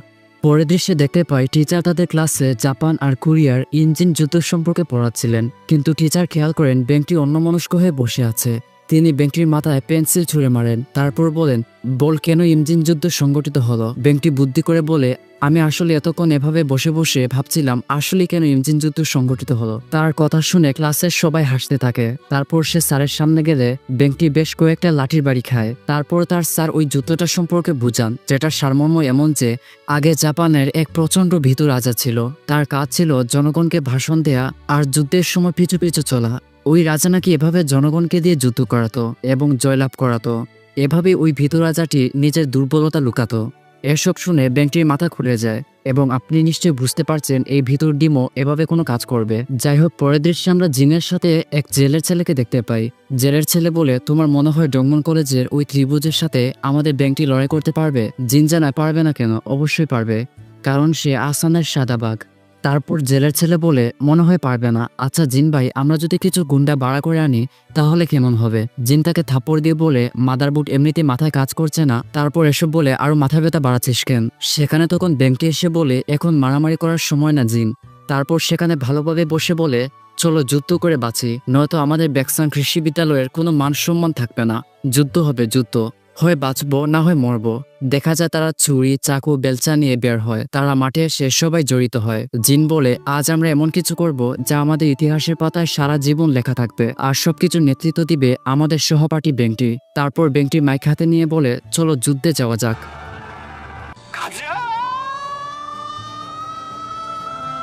পরের দৃশ্যে দেখতে পাই টিচার তাদের ক্লাসে জাপান আর কোরিয়ার ইঞ্জিন যুদ্ধ সম্পর্কে পড়াচ্ছিলেন, কিন্তু টিচার খেয়াল করেন বেংটি অন্যমনস্ক হয়ে বসে আছে। তিনি বেংটির মাথায় পেন্সিল ছুঁড়ে মারেন, তারপর বলেন বল কেন ইঞ্জিন যুদ্ধ সংগঠিত হলো। বেংটি বুদ্ধি করে বলে আমি আসলে এতক্ষণ এভাবে বসে বসে ভাবছিলাম আসলে কেন ইঞ্জিন যুদ্ধ সংগঠিত হলো। তার কথা শুনে ক্লাসের সবাই হাসতে থাকে। তারপর সে স্যারের সামনে গেলে বেংটি বেশ কয়েকটা লাঠির বাড়ি খায়। তারপর তার স্যার ওই যুদ্ধটা সম্পর্কে বুঝান, যেটার সারমর্ম এমন যে আগে জাপানের এক প্রচন্ড ভীতু রাজা ছিল, তার কাজ ছিল জনগণকে ভাষণ দেয়া আর যুদ্ধের সময় পিছু পিছু চলা। ওই রাজা নাকি এভাবে জনগণকে দিয়ে যুদ্ধ করাতো এবং জয়লাভ করাতো। এভাবে ওই ভীতু রাজাটি নিজের দুর্বলতা লুকাতো। এসব শুনে বেংটির মাথা খুলে যায় এবং আপনি নিশ্চয়ই বুঝতে পারছেন এই ভিতর ডিমও এভাবে কোনো কাজ করবে। যাই হোক, পরের দৃশ্যে আমরা জিনের সাথে এক জেলের ছেলেকে দেখতে পাই। জেলের ছেলে বলে তোমার মনে হয় ডংমন কলেজের ওই ত্রিভুজের সাথে আমাদের বেংটি লড়াই করতে পারবে? জিন জানায় পারবে না কেন, অবশ্যই পারবে, কারণ সে আসানের সাদা বাঘ। তারপর জেলের ছেলে বলে মনে হয় পারবে না। আচ্ছা জিন ভাই, আমরা যদি কিছু গুন্ডা বাড়া করে আনি তাহলে কেমন হবে? জিন তাকে থাপ্পড় দিয়ে বলে মাদারবোর্ড এমনিতে মাথায় কাজ করছে না, তারপর এসব বলে আরো মাথা ব্যথা বাড়াচ্ছিস কেন? সেখানে তখন বেংটি এসে বলে এখন মারামারি করার সময় না জিন। তারপর সেখানে ভালোভাবে বসে বলে চলো যুদ্ধ করে বাঁচি, নয়তো আমাদের ব্যাকসান কৃষি বিদ্যালয়ের কোনো মান সম্মান থাকবে না। যুদ্ধ হবে, যুদ্ধ হয় বাঁচবো না হয় মরবো। দেখা যায় তারা ছুরি চাকু বেলচা নিয়ে বের হয়, তারা মাঠে এসে সবাই জড়িত হয়। জিন বলে আজ আমরা এমন কিছু করব যা আমাদের ইতিহাসের পাতায় সারা জীবন লেখা থাকবে, আর সবকিছু নেতৃত্ব দিবে আমাদের সহপাঠী বেংটি। তারপর বেংটি মাইক হাতে নিয়ে বলে চলো যুদ্ধে যাওয়া যাক।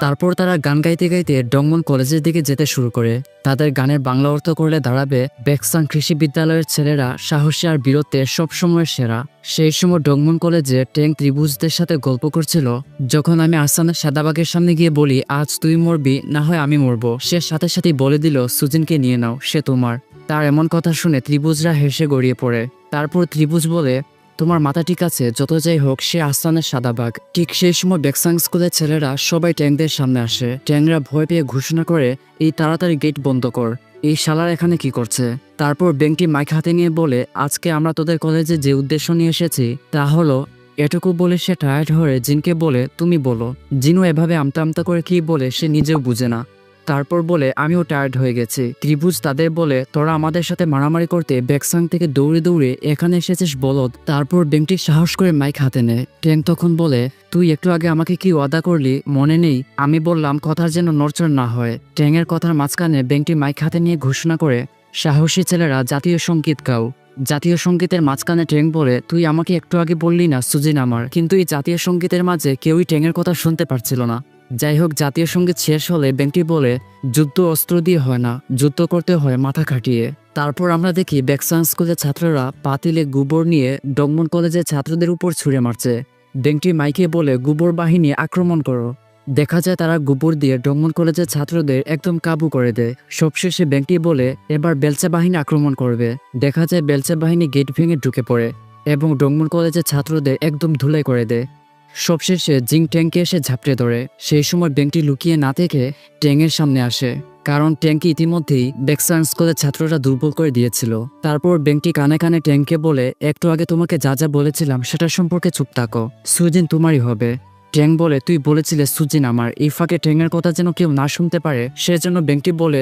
তারপর তারা গান গাইতে গাইতে ডংমন কলেজের দিকে যেতে শুরু করে। তাদের গানের বাংলা অর্থ করলে দাঁড়াবে ব্যাকসান কৃষি বিদ্যালয়ের ছেলেরা সাহসী আর বীরত্বে সবসময় সেরা। সেই সময় ডংমন কলেজে ট্যাঙ্ক ত্রিভুজদের সাথে গল্প করছিল। যখন আমি আসানের সাদাবাগের সামনে গিয়ে বলি আজ তুই মরবি না হয় আমি মরবো, সে সাথে সাথে বলে দিল সুজিনকে নিয়ে নাও, সে তোমার। তার এমন কথা শুনে ত্রিভুজরা হেসে গড়িয়ে পড়ে। তারপর ত্রিভুজ বলে তোমার মাথা ঠিক আছে, যত যাই হোক সে আস্তানের সাদা বাঘ। ঠিক সেই সময় বেকসাং স্কুলের ছেলেরা সবাই ট্যাঙ্কদের সামনে আসে। ট্যাঙ্করা ভয় পেয়ে ঘোষণা করে এই তাড়াতাড়ি গেট বন্ধ কর, এই শালার এখানে কি করছে? তারপর বেংটি মাইক হাতে নিয়ে বলে আজকে আমরা তোদের কলেজে যে উদ্দেশ্য নিয়ে এসেছি তা হলো। এটুকু বলে সে টায়ার্ড হয়ে জিনকে বলে তুমি বলো। জিনও এভাবে আমতা আমতা করে কি বলে সে নিজেও বুঝে না। তারপর বলে আমিও টায়ার্ড হয়ে গেছি। ত্রিভুজ তাদের বলে তোরা আমাদের সাথে মারামারি করতে ব্যাকসাং থেকে দৌড়ে দৌড়ে এখানে এসেছিস বলদ। তারপর বেংটি সাহস করে মাইক হাতে নেয়। ট্যাঙ্ক তখন বলে তুই একটু আগে আমাকে কি ওয়াদা করলি মনে নেই? আমি বললাম কথার যেন নড়চড় না হয়। ট্যাঙ্কের কথার মাঝখানে বেংটি মাইক হাতে নিয়ে ঘোষণা করে সাহসী ছেলেরা জাতীয় সঙ্গীত গাও। জাতীয় সঙ্গীতের মাঝখানে ট্যাঙ্ক বলে তুই আমাকে একটু আগে বললি না সুজিন আমার? কিন্তু এই জাতীয় সঙ্গীতের মাঝে কেউই ট্যাঙ্কের কথা শুনতে পারছিল না। যাই হোক, জাতীয় সঙ্গীত শেষ হলে বেংটি বলে যুদ্ধ অস্ত্র দিয়ে হয় না, যুদ্ধ করতে হয় মাথা খাটিয়ে। তারপর আমরা দেখি ব্যাকসাং স্কুলের ছাত্ররা পাতিলে গোবর নিয়ে ডংমন কলেজের ছাত্রদের উপর ছুঁড়ে মারছে। বেংটি মাইকে বলে গোবর বাহিনী আক্রমণ করো। দেখা যায় তারা গোবর দিয়ে ডংমন কলেজের ছাত্রদের একদম কাবু করে দেয়। সবশেষে বেংটি বলে এবার বেলচা বাহিনী আক্রমণ করবে। দেখা যায় বেলচা বাহিনী গেট ভেঙে ঢুকে পড়ে এবং ডংমন কলেজের ছাত্রদের একদম ধুলাই করে দেয়। সবশেষে জিং ট্যাঙ্কে এসে ঝাপটে ধরে। সেই সময় বেংটি লুকিয়ে না থেকে ট্যাঙ্কের সামনে আসে, কারণ ট্যাঙ্কি ইতিমধ্যেই ব্যাকসাং স্কুলের ছাত্ররা দুর্বল করে দিয়েছিল। তারপর বেংটি কানে কানে ট্যাঙ্কে বলে একটু আগে তোমাকে যা যা বলেছিলাম সেটা সম্পর্কে চুপ থাকো, সুজিন তোমারই হবে। ট্যাঙ্ক বলে তুই বলেছিলে সুজিন আমার। এই ফাঁকে ট্যাঙ্কের কথা যেন কেউ না শুনতে পারে সেজন্য বেংটি বলে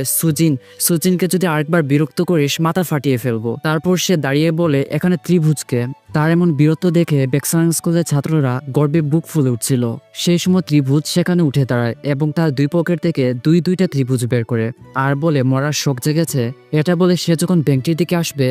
সুজিনকে যদি আরেকবার বিরক্ত করিস মাথা ফাটিয়ে ফেলবো। তারপর সে দাঁড়িয়ে বলে এখানে ত্রিভুজকে। তার এমন বীরত্ব দেখে ব্যাকসাং স্কুলের ছাত্ররা গর্বে বুক ফুলে উঠছিল। সেই সময় ত্রিভুজ সেখানে উঠে দাঁড়ায় এবং তার দুই পকেট থেকে দুইটা ত্রিভুজ বের করে আর বলে মরার শোক জেগেছে। এটা বলে সে যখন বেংটির দিকে আসবে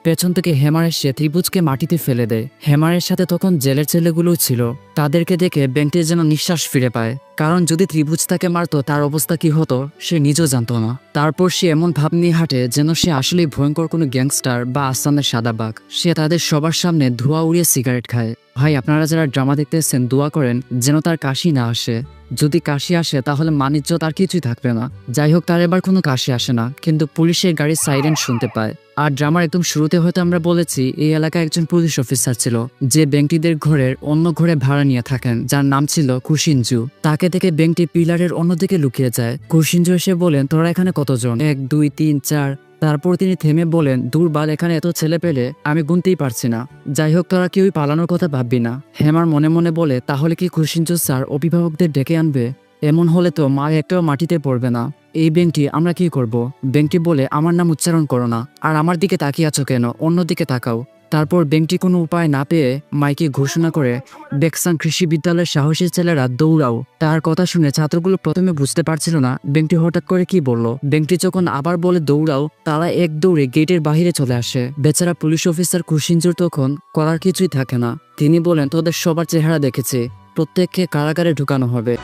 পেছন থেকে হেমার এসে ত্রিভুজকে মাটিতে ফেলে দেয়। হেমারের সাথে তখন জেলের ছেলেগুলোও ছিল। তাদেরকে দেখে বেংটি যেন নিঃশ্বাস ফিরে পায়, কারণ যদি ত্রিভুজ তাকে মারতো তার অবস্থা কি হতো সে নিজেও জানতো না। তারপর সে এমন ভাব নিয়ে হাঁটে যেন সে আসলেই ভয়ঙ্কর কোনো গ্যাংস্টার বা আসানের সাদা বাঘ। সে তাদের সবার সামনে ধোঁয়া উড়িয়ে সিগারেট খায়। ভাই, আপনারা যারা ড্রামা দেখতেছেন দোয়া করেন যেন তার কাশি না আসে। যদি কাশি আসে তাহলে মানিজ্য তার কিছুই থাকবে না। যাই হোক, তার এবার কোনো কাশি আসে না, কিন্তু পুলিশের গাড়ির সাইরেন শুনতে পায়। আর ড্রামার একদম শুরুতে হয়তো আমরা বলেছি এই এলাকায় একজন পুলিশ অফিসার ছিল যে বেংটিদের ঘরের অন্য ঘরে ভাড়া নিয়ে থাকেন, যার নাম ছিল কুশিনজু। তাকে দেখে বেংটি পিলারের অন্যদিকে লুকিয়ে যায়। কুশিনজু এসে বলেন, তোরা এখানে কতজন? 1 2 3 4। তারপর তিনি থেমে বলেন, দুর্বাল, এখানে এত ছেলে পেলে আমি গুনতেই পারছি না। যাই হোক, তোরা কেউই পালানোর কথা ভাববি না। হেমার মনে মনে বলে, তাহলে কি কুশিনজু স্যার অভিভাবকদের ডেকে আনবে? এমন হলে তো মা একটাও মাটিতে পড়বে না। এই বেংটি আমরা কি করব? বেংটি বলে, আমার নাম উচ্চারণ করো না, আর আমার দিকে তাকিয়ে আছো কেন? অন্যদিকে তাকাও। তারপর বেংটি কোনো উপায় না পেয়ে মাইকে ঘোষণা করে, বেক্সাং কৃষি বিদ্যালয়ের সাহসী ছেলেরা দৌড়াও। তার কথা শুনে ছাত্রগুলো প্রথমে বুঝতে পারছিল না বেংটি হঠাৎ করে কি বলল। বেংটি যখন আবার বলে দৌড়াও, তারা এক দৌড়ে গেটের বাহিরে চলে আসে। বেচারা পুলিশ অফিসার কুশিনজুর তখন করার কিছুই থাকে না। তিনি বলেন, তোদের সবার চেহারা দেখেছি, প্রত্যেককে কারাগারে ঢুকানো হবে।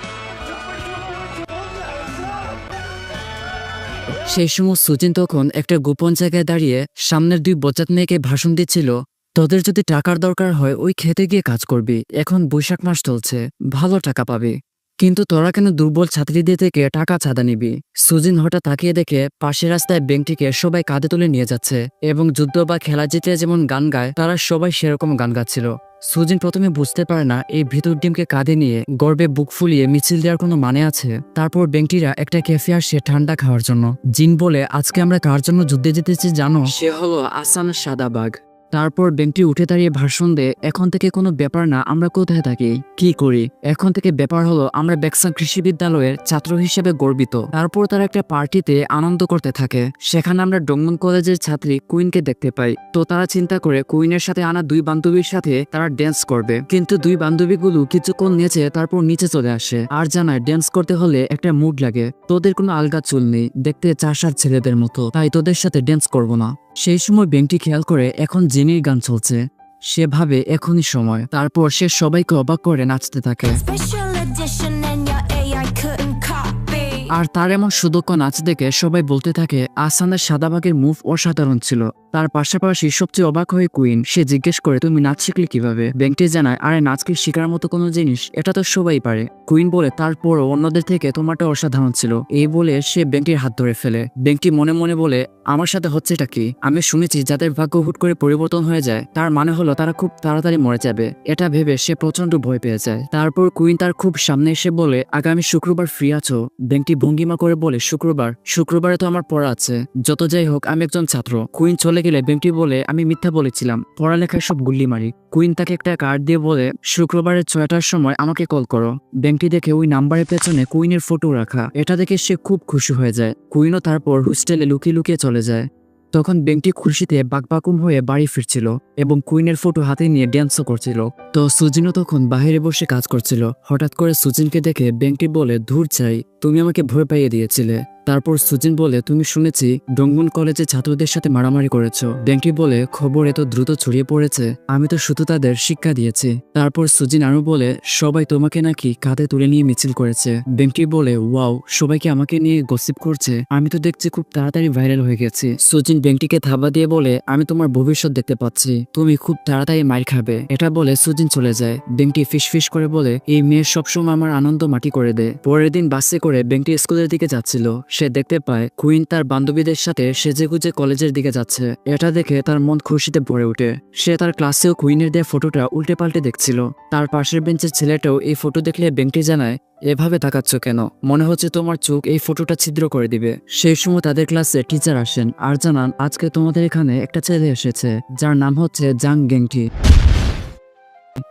সেই সময় সুজিন তখন একটা গোপন জায়গায় দাঁড়িয়ে সামনের 2 বজ্জাত মেয়েকে ভাষণ দিচ্ছিল। তোদের যদি টাকার দরকার হয় ওই খেতে গিয়ে কাজ করবি, এখন বৈশাখ মাস চলছে, ভালো টাকা পাবি, কিন্তু তোরা কেন দুর্বল ছাত্রীদের থেকে টাকা চাঁদা নিবি? সুজিন হঠাৎ তাকিয়ে দেখে পাশের রাস্তায় বেংটিকে সবাই কাঁধে তুলে নিয়ে যাচ্ছে এবং যুদ্ধ বা খেলা জিতে যেমন গান গায় তারা সবাই সেরকম গান গাচ্ছিল। সুজিন প্রথমে বুঝতে পারে না এই ভিতর ডিমকে কাঁধে নিয়ে গর্বে বুক ফুলিয়ে মিছিল দেওয়ার কোনো মানে আছে। তারপর বেংটিরা একটা ক্যাফে আসে ঠান্ডা খাওয়ার জন্য। জিন বলে, আজকে আমরা কার জন্য যুদ্ধে জিতেছি জানো? সে হলো আসান সাদা বাঘ। তারপর বেংটি উঠে দাঁড়িয়ে ভাষণ দেয়, এখন থেকে কোনো ব্যাপার না আমরা কোথায় থাকি, কি করি, এখন থেকে ব্যাপার হলো আমরা বেক্সাং কৃষি বিদ্যালয়ের ছাত্র হিসেবে গর্বিত। তারপর তারা একটা পার্টিতে আনন্দ করতে থাকে। সেখানে আমরা ডংমন কলেজের ছাত্রী কুইনকে দেখতে পাই। তো তারা চিন্তা করে কুইনের সাথে আনা 2 বান্ধবীর সাথে তারা ড্যান্স করবে, কিন্তু 2 বান্ধবীগুলো কিছুক্ষণ নেচে তারপর নিচে চলে আসে আর জানায় ড্যান্স করতে হলে একটা মুড লাগে। তোদের কোনো আলগা চুল নেই, দেখতে 4-7 ছেলেদের মতো, তাই তোদের সাথে ড্যান্স করবো না। সেই সময় বেংটি খেয়াল করে এখন জিমির গান চলছে। সে ভাবে এখনই সময়। তারপর সে সবাইকে অবাক করে নাচতে থাকে। আর তার এমন সুদক্ষ নাচ দেখে সবাই বলতে থাকে আসানের সাদাবাগের মুভ অসাধারণ ছিল। তার পাশাপাশি সবচেয়ে অবাক হয়ে কুইন। সে জিজ্ঞেস করে, তুমি নাচ শিখলে কিভাবে? বেংটি জানায়, আরে নাচ কি শেখার মতো কোনো জিনিস, এটা তো সবাই পারে। কুইন বলে, তারপরও অন্যদের থেকে তোমারটা অসাধারণ ছিল। এই বলে সে বেংটির হাত ধরে ফেলে। বেংটি মনে মনে বলে, আমার সাথে হচ্ছে এটা কি? আমি শুনেছি যাদের ভাগ্য হুট করে পরিবর্তন হয়ে যায় তার মানে হলো তারা খুব তাড়াতাড়ি মরে যাবে। এটা ভেবে সে প্রচন্ড ভয় পেয়ে যায়। তারপর কুইন তার খুব সামনে এসে বলে, আগামী শুক্রবার ফ্রি আছো? বেংটি ভঙ্গিমা করে বলে, শুক্রবারে তো আমার পড়া আছে। যত যাই হোক আমি একজন ছাত্র। কুইন চলে গেলে বেংটি বলে, আমি মিথ্যা বলেছিলাম, পড়ালেখায় সব গুল্লি মারি। কুইন তাকে একটা কার্ড দিয়ে বলে, শুক্রবারে 6টার সময় আমাকে কল করো। বেংটি দেখে ওই নাম্বারের পেছনে কুইনের ফটো রাখা। এটা দেখে সে খুব খুশি হয়ে যায়। কুইনও তারপর হোস্টেলে লুকিয়ে লুকিয়ে চলে যায়। তখন বেংটি খুশিতে বাকবাকুম হয়ে বাড়ি ফিরছিল এবং কুইনের ফটো হাতে নিয়ে ড্যান্সও করছিল। তো সুজিনও তখন বাইরে বসে কাজ করছিল। হঠাৎ করে সুজিনকে দেখে বেংটি বলে, ধুর চাই, তুমি আমাকে ভয় পাইয়ে দিয়েছিলে। তারপর সুজিন বলে, তুমি শুনেছি ডংমন কলেজে ছাত্রদের সাথে মারামারি করেছো। বেংটি বলে, খবর এত দ্রুত ছড়িয়ে পড়েছে, আমি তো শুধু তাদের শিক্ষা দিয়েছি। তারপর সুজিন আরো বলে, সবাই তোমাকে নাকি কাঁধে তুলে নিয়ে মিছিল করেছে। বেংটি বলে, ওয়াও, সবাইকে আমাকে নিয়ে গসিপ করছে, আমি তো দেখছি খুব তাড়াতাড়ি ভাইরাল হয়ে গেছি। সুজিন বেংটিকে থাবা দিয়ে বলে, আমি তোমার ভবিষ্যৎ দেখতে পাচ্ছি, তুমি খুব তাড়াতাড়ি মাইর খাবে। এটা বলে সুজিন চলে যায়। বেংটি ফিস করে বলে, এই মেয়ে সবসময় আমার আনন্দ মাটি করে দেয়। পরের দিন বাসে করে বেংটি স্কুলের দিকে যাচ্ছিল। সে দেখতে পায় কুইন তার বান্ধবীদের সাথে সেজেগুজে কলেজের দিকে যাচ্ছে। এটা দেখে তার মন খুশিতে ভরে ওঠে। সে তার ক্লাসেও কুইনের দেয়া ফটোটা উল্টে পাল্টে দেখছিল। তার পাশের বেঞ্চের ছেলেটাও এই ফটো দেখলে বেংটি জানায়, এভাবে তাকাচ্ছ কেন? মনে হচ্ছে তোমার চোখ এই ফটোটা ছিদ্র করে দিবে। সেই সময় তাদের ক্লাসে টিচার আসেন আর জানান, আজকে তোমাদের এখানে একটা ছেলে এসেছে যার নাম হচ্ছে জাং গেংটি।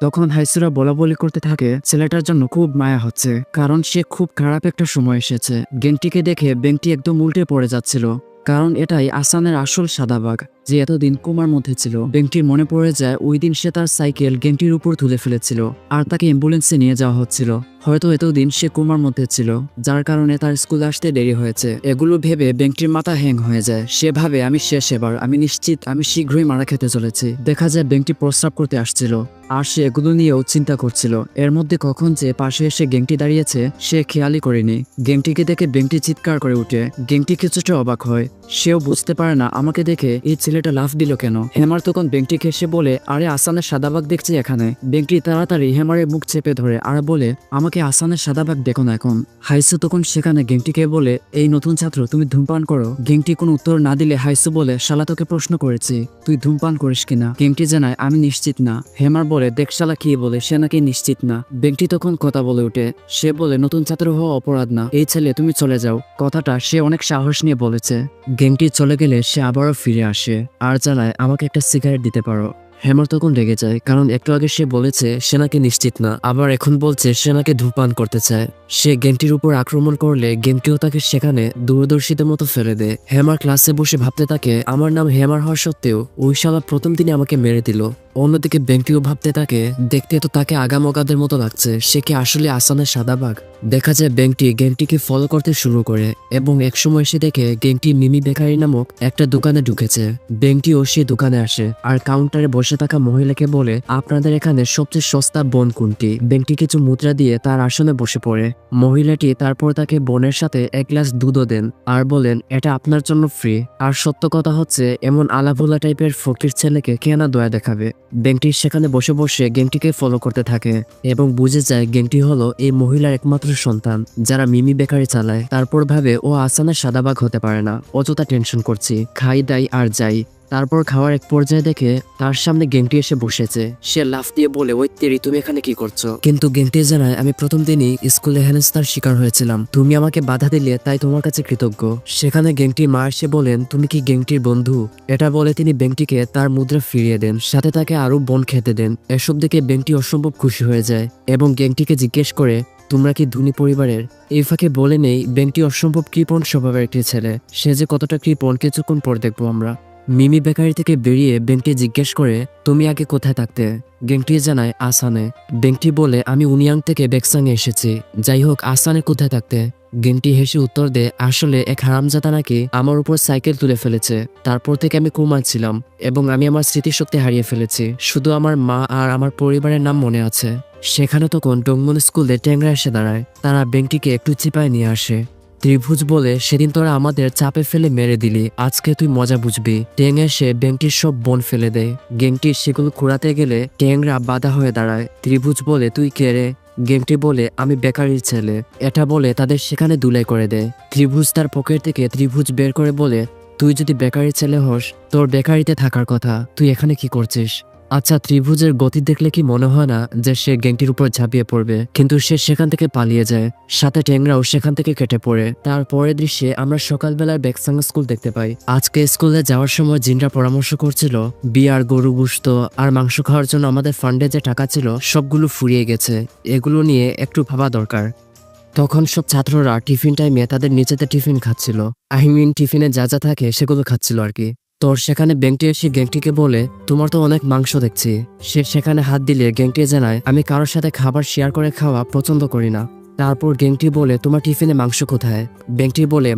তখন হাইসুরা বলাবলি করতে থাকে ছেলেটার জন্য খুব মায়া হচ্ছে, কারণ সে খুব খারাপ একটা সময় এসেছে। গেংটিকে দেখে বেংটি একদম উল্টে পড়ে যাচ্ছিল, কারণ এটাই আসানের আসল সাদাবাগ যে এতদিন কোমার মধ্যে ছিল। বেংটির মনে পড়ে যায় ওই দিন সে তার সাইকেল গেংটির উপর তুলে ফেলেছিল আর তাকে অ্যাম্বুলেন্সে নিয়ে যাওয়া হচ্ছিল। হয়তো এতদিন সে কোমার মধ্যে ছিল, যার কারণে তার স্কুলে আসতে দেরি হয়েছে। এগুলো ভেবে বেংটির মাথা হ্যাং হয়ে যায়। সে ভাবে, আমি শেষ, এবার আমি নিশ্চিত আমি শীঘ্রই মারা খেতে চলেছি। দেখা যায় বেংটি প্রস্রাব করতে আসছিল। আর সে এগুলো নিয়েও চিন্তা করছিল। এর মধ্যে কখন যে পাশে এসে গেংটি দাঁড়িয়েছে সে খেয়ালই করেনি। গেংটিকে দেখে বেংটি চিৎকার করে উঠে। গেংটি কিছুটা অবাক হয়, সেও বুঝতে পারে না আমাকে দেখে এই ছেলেটা লাফ দিল কেন। হেমার তখন বেংটিকে এসে বলে, আরে আসানের সাদাবাগ দেখছি এখানে। বেংটি তাড়াতাড়ি হেমারের মুখ চেপে ধরে আর বলে, আমাকে আসানের সাদাবাগ দেখো না এখন। হাইসু তখন সেখানে গেংটিকে বলে, এই নতুন ছাত্র তুমি ধূমপান করো? গেংটি কোনো উত্তর না দিলে হাইসু বলে, শালা তোকে প্রশ্ন করেছি তুই ধূমপান করিস কিনা। গেংটি জানায় আমি নিশ্চিত না। হেমার বলে, দেখ শালা কি বলে, সে নাকি নিশ্চিত না। বেংটি তখন কথা বলে ওঠে, সে বলে নতুন ছাত্র হওয়া অপরাধ না, এই ছেলে তুমি চলে যাও। কথাটা সে অনেক সাহস নিয়ে বলেছে। গেংটি চলে গেলে সে আবারও ফিরে আসে আর জানায় আমাকে একটা সিগারেট দিতে পারো। হেমার তখন রেগে যায়, কারণ একটু আগে সে বলেছে সে নাকি নিশ্চিত না, আবার এখন বলছে সে নাকি ধূমপান করতে চায়। সে গেংটির উপর আক্রমণ করলে গেংটিও তাকে সেখানে দূরদর্শীদের মতো ফেলে দেয়। হেমার ক্লাসে বসে ভাবতে থাকে আমার নাম হেমার হওয়া সত্ত্বেও ওই শালা প্রথম দিনে আমাকে মেরে দিল। অন্যদিকে বেংটিও ভাবতে থাকে দেখতে তো তাকে আগামগাদের মতো লাগছে, সে কি আসলে আসানের সাদাবাগ। দেখা যায় বেংটি গেংটিকে ফলো করতে শুরু করে এবং একসময় সে দেখে গেংটি মিমি বেকারি নামক একটা দোকানে ঢুকেছে। বেংটিও সে দোকানে আসে আর কাউন্টারে বসে থাকা মহিলাকে বলে আপনাদের এখানে সবচেয়ে সস্তা বন কোনটি। বেংটি কিছু মুদ্রা দিয়ে তার আসনে বসে পড়ে। মহিলাটি তারপর তাকে বোনের সাথে এক গ্লাস দুধও দেন আর বলেন এটা আপনার জন্য ফ্রি। আর সত্য কথা হচ্ছে এমন আলাভোলা টাইপের ফকির ছেলেকে কে না দয়া দেখাবে। বেংটি সেখানে বসে বসে গেংটিকে ফলো করতে থাকে এবং বুঝে যায় গেংটি হলো এই মহিলার একমাত্র সন্তান যারা মিমি বেকারি চালায়। তারপর ভাবে ও আসানের সাদাবাগ হতে পারে না, অযথা টেনশন করছি, খাই দাই আর যাই। তারপর খাওয়ার এক পর্যায়ে দেখে তার সামনে গেংটি এসে বসেছে। সে লাফ দিয়ে বলে ওই তেরি তুমি এখানে কি করছো? কিন্তু গেংটি জানায় আমি প্রথম দিনই স্কুলে হেনস্থার শিকার হয়েছিলাম, তুমি আমাকে বাধা দিলে তাই তোমার কাছে কৃতজ্ঞ। সেখানে গেংটির মা এসে বলেন তুমি কি গেংটির বন্ধু? এটা বলে তিনি বেংটিকে তার মুদ্রা ফিরিয়ে দেন, সাথে তাকে আরো বন খেতে দেন। এসব দেখে বেংটি অসম্ভব খুশি হয়ে যায় এবং গেংটিকে জিজ্ঞেস করে তোমরা কি ধনী পরিবারের? এই ফাঁকে বলে নেই বেংটি অসম্ভব কৃপণ স্বভাবের একটি ছেলে, সে যে কতটা কৃপণ কিছুক্ষণ পর দেখবো আমরা। মিমি বেকারি থেকে বেরিয়ে বেংটি জিজ্ঞেস করে তুমি আগে কোথায় থাকতে? গেংটি জানায় আসানে। বেংটি বলে আমি উনিয়াং থেকে বেকসাংয়ে এসেছি। যাই হোক আসানে কোথায় থাকতে? গেংটি হেসে উত্তর দেয় আসলে এক হারামজাদা নাকি আমার উপর সাইকেল তুলে ফেলেছে, তারপর থেকে আমি কোমায় ছিলাম এবং আমি আমার স্মৃতিশক্তি হারিয়ে ফেলেছি, শুধু আমার মা আর আমার পরিবারের নাম মনে আছে। সেখানে তখন ডংমন স্কুলে ট্যাংরা এসে দাঁড়ায়, তারা বেংটিকে একটু চিপায় নিয়ে আসে। ত্রিভুজ বলে সেদিন তোরা আমাদের চাপে ফেলে মেরে দিলি, আজকে তুই মজা বুঝবি। ট্যাং এসে বেংটির সব বন ফেলে দেয়। গেংটি সেগুলো কুড়াতে গেলে ট্যাংরা বাধা হয়ে দাঁড়ায়। ত্রিভুজ বলে তুই কে রে? গেংটি বলে আমি বেকারির ছেলে। এটা বলে তাদের সেখানে দুলাই করে দেয়। ত্রিভুজ তার পকেট থেকে ত্রিভুজ বের করে বলে তুই যদি বেকারির ছেলে হস তোর বেকারিতে থাকার কথা, তুই এখানে কি করছিস? আচ্ছা ত্রিভুজের গতি দেখলে কি মনে হয় না যে সে গেংটির উপর ঝাঁপিয়ে পড়বে, কিন্তু সে সেখান থেকে পালিয়ে যায়, সাথে ট্যাংরাও সেখান থেকে কেটে পড়ে। তারপরের দৃশ্যে আমরা সকালবেলার বেকসাং স্কুল দেখতে পাই। আজকে স্কুলে যাওয়ার সময় জিনরা পরামর্শ করছিল বিয়ার, গরু গোশত আর মাংস খাওয়ার জন্য আমাদের ফান্ডে যে টাকা ছিল সবগুলো ফুরিয়ে গেছে, এগুলো নিয়ে একটু ভাবা দরকার। তখন সব ছাত্ররা টিফিন টাইমে তাদের নিজেদের টিফিন খাচ্ছিল, টিফিনে যা যা থাকে সেগুলো খাচ্ছিল আর কি। তোর সেখানে বেংটি এসে গেংটিকে বলে তোমার তো অনেক মাংস দেখছি। সে সেখানে হাত দিলে গেংটি জানায় আমি কারোর সাথে খাবার শেয়ার করে খাওয়া পছন্দ করি না। তারপর গেংটি বলে তোমার টিফিনে মাংস কোথায়? বেংটি বলে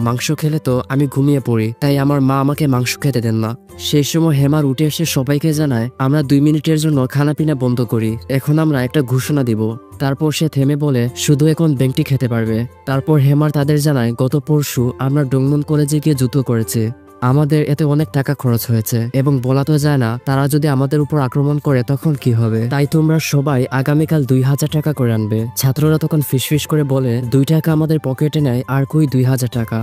মাংস খেলে তো আমি ঘুমিয়ে পড়ি, তাই আমার মা আমাকে মাংস খেতে দেন না। সেই সময় হেমার উঠে এসে সবাইকে জানায় আমরা 2 মিনিটের জন্য খানা পিনা বন্ধ করি, এখন আমরা একটা ঘোষণা দিব। তারপর সে থেমে বলে শুধু এখন বেংটি খেতে পারবে। তারপর হেমার তাদের জানায় গত পরশু আমরা ডংমন কলেজে গিয়ে যুদ্ধ করেছি, আমাদের এতে অনেক টাকা খরচ হয়েছে এবং বলা তো যায় না তারা যদি আমাদের উপর আক্রমণ করে তখন কি হবে, তাই তোমরা সবাই আগামীকাল 2000 টাকা করে আনবে। ছাত্ররা তখন ফিসফিস করে বলে 2 টাকা আমাদের পকেটে নেয় আর কই 2000 টাকা।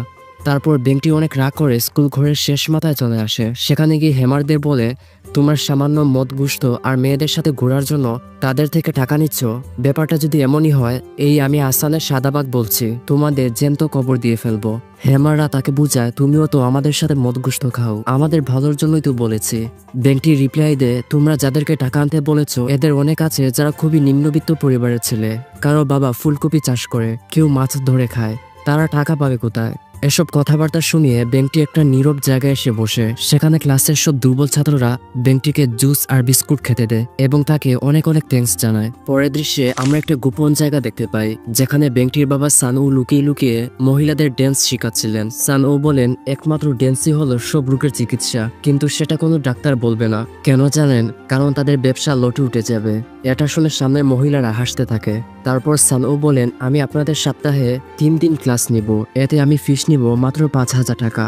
তারপর বেংটি অনেক রাগ করে স্কুল ঘরের শেষ মাথায় চলে আসে। সেখানে গিয়ে হেমারদের বলে তোমার সামান্য মদ গুস্ত আর মেয়েদের সাথে ঘোরার জন্য তাদের থেকে টাকা নিচ্ছ, ব্যাপারটা যদি এমনই হয় এই আমি আসানের সাদাবাগ বলছি, তোমাদের জ্যান্ত কবর দিয়ে ফেলবো। হেমাররা তাকে বুঝায় তুমিও তো আমাদের সাথে মদ গুস্ত খাও, আমাদের ভালোর জন্যই তো বলেছি। বেংটি রিপ্লাই দেয় তোমরা যাদেরকে টাকা আনতে বলেছো এদের অনেক আছে যারা খুবই নিম্নবিত্ত পরিবারের ছেলে, কারো বাবা ফুলকপি চাষ করে, কেউ মাছ ধরে খায়, তারা টাকা পাবে কোথায়? এসব কথাবার্তা শুনিয়ে বেংটি একটা নীরব জায়গায় এসে বসে। সেখানে ক্লাসের সব দুর্বল ছাত্ররা বেংটিকে জুস আর বিস্কুট খেতে দেয় এবং তাকে অনেক অনেক থ্যাঙ্কস জানায়। পরের দৃশ্যে আমরা একটা গোপন জায়গা দেখতে পাই, যেখানে বেংটির বাবা সানউ লুকিয়ে লুকিয়ে মহিলাদের ড্যান্স শিখাচ্ছিলেন। সানউ বলেন একমাত্র ড্যান্সই হলো সব রোগের চিকিৎসা, কিন্তু সেটা কোনো ডাক্তার বলবে না। কেন জানেন? কারণ তাদের ব্যবসা লটে উঠে যাবে। এটা শুনে সামনের মহিলারা হাসতে থাকে। তারপর সানউ বলেন আমি আপনাদের সপ্তাহে 3 দিন ক্লাস নিব, এতে আমি ফিস নিব মাত্র 5,000 টাকা।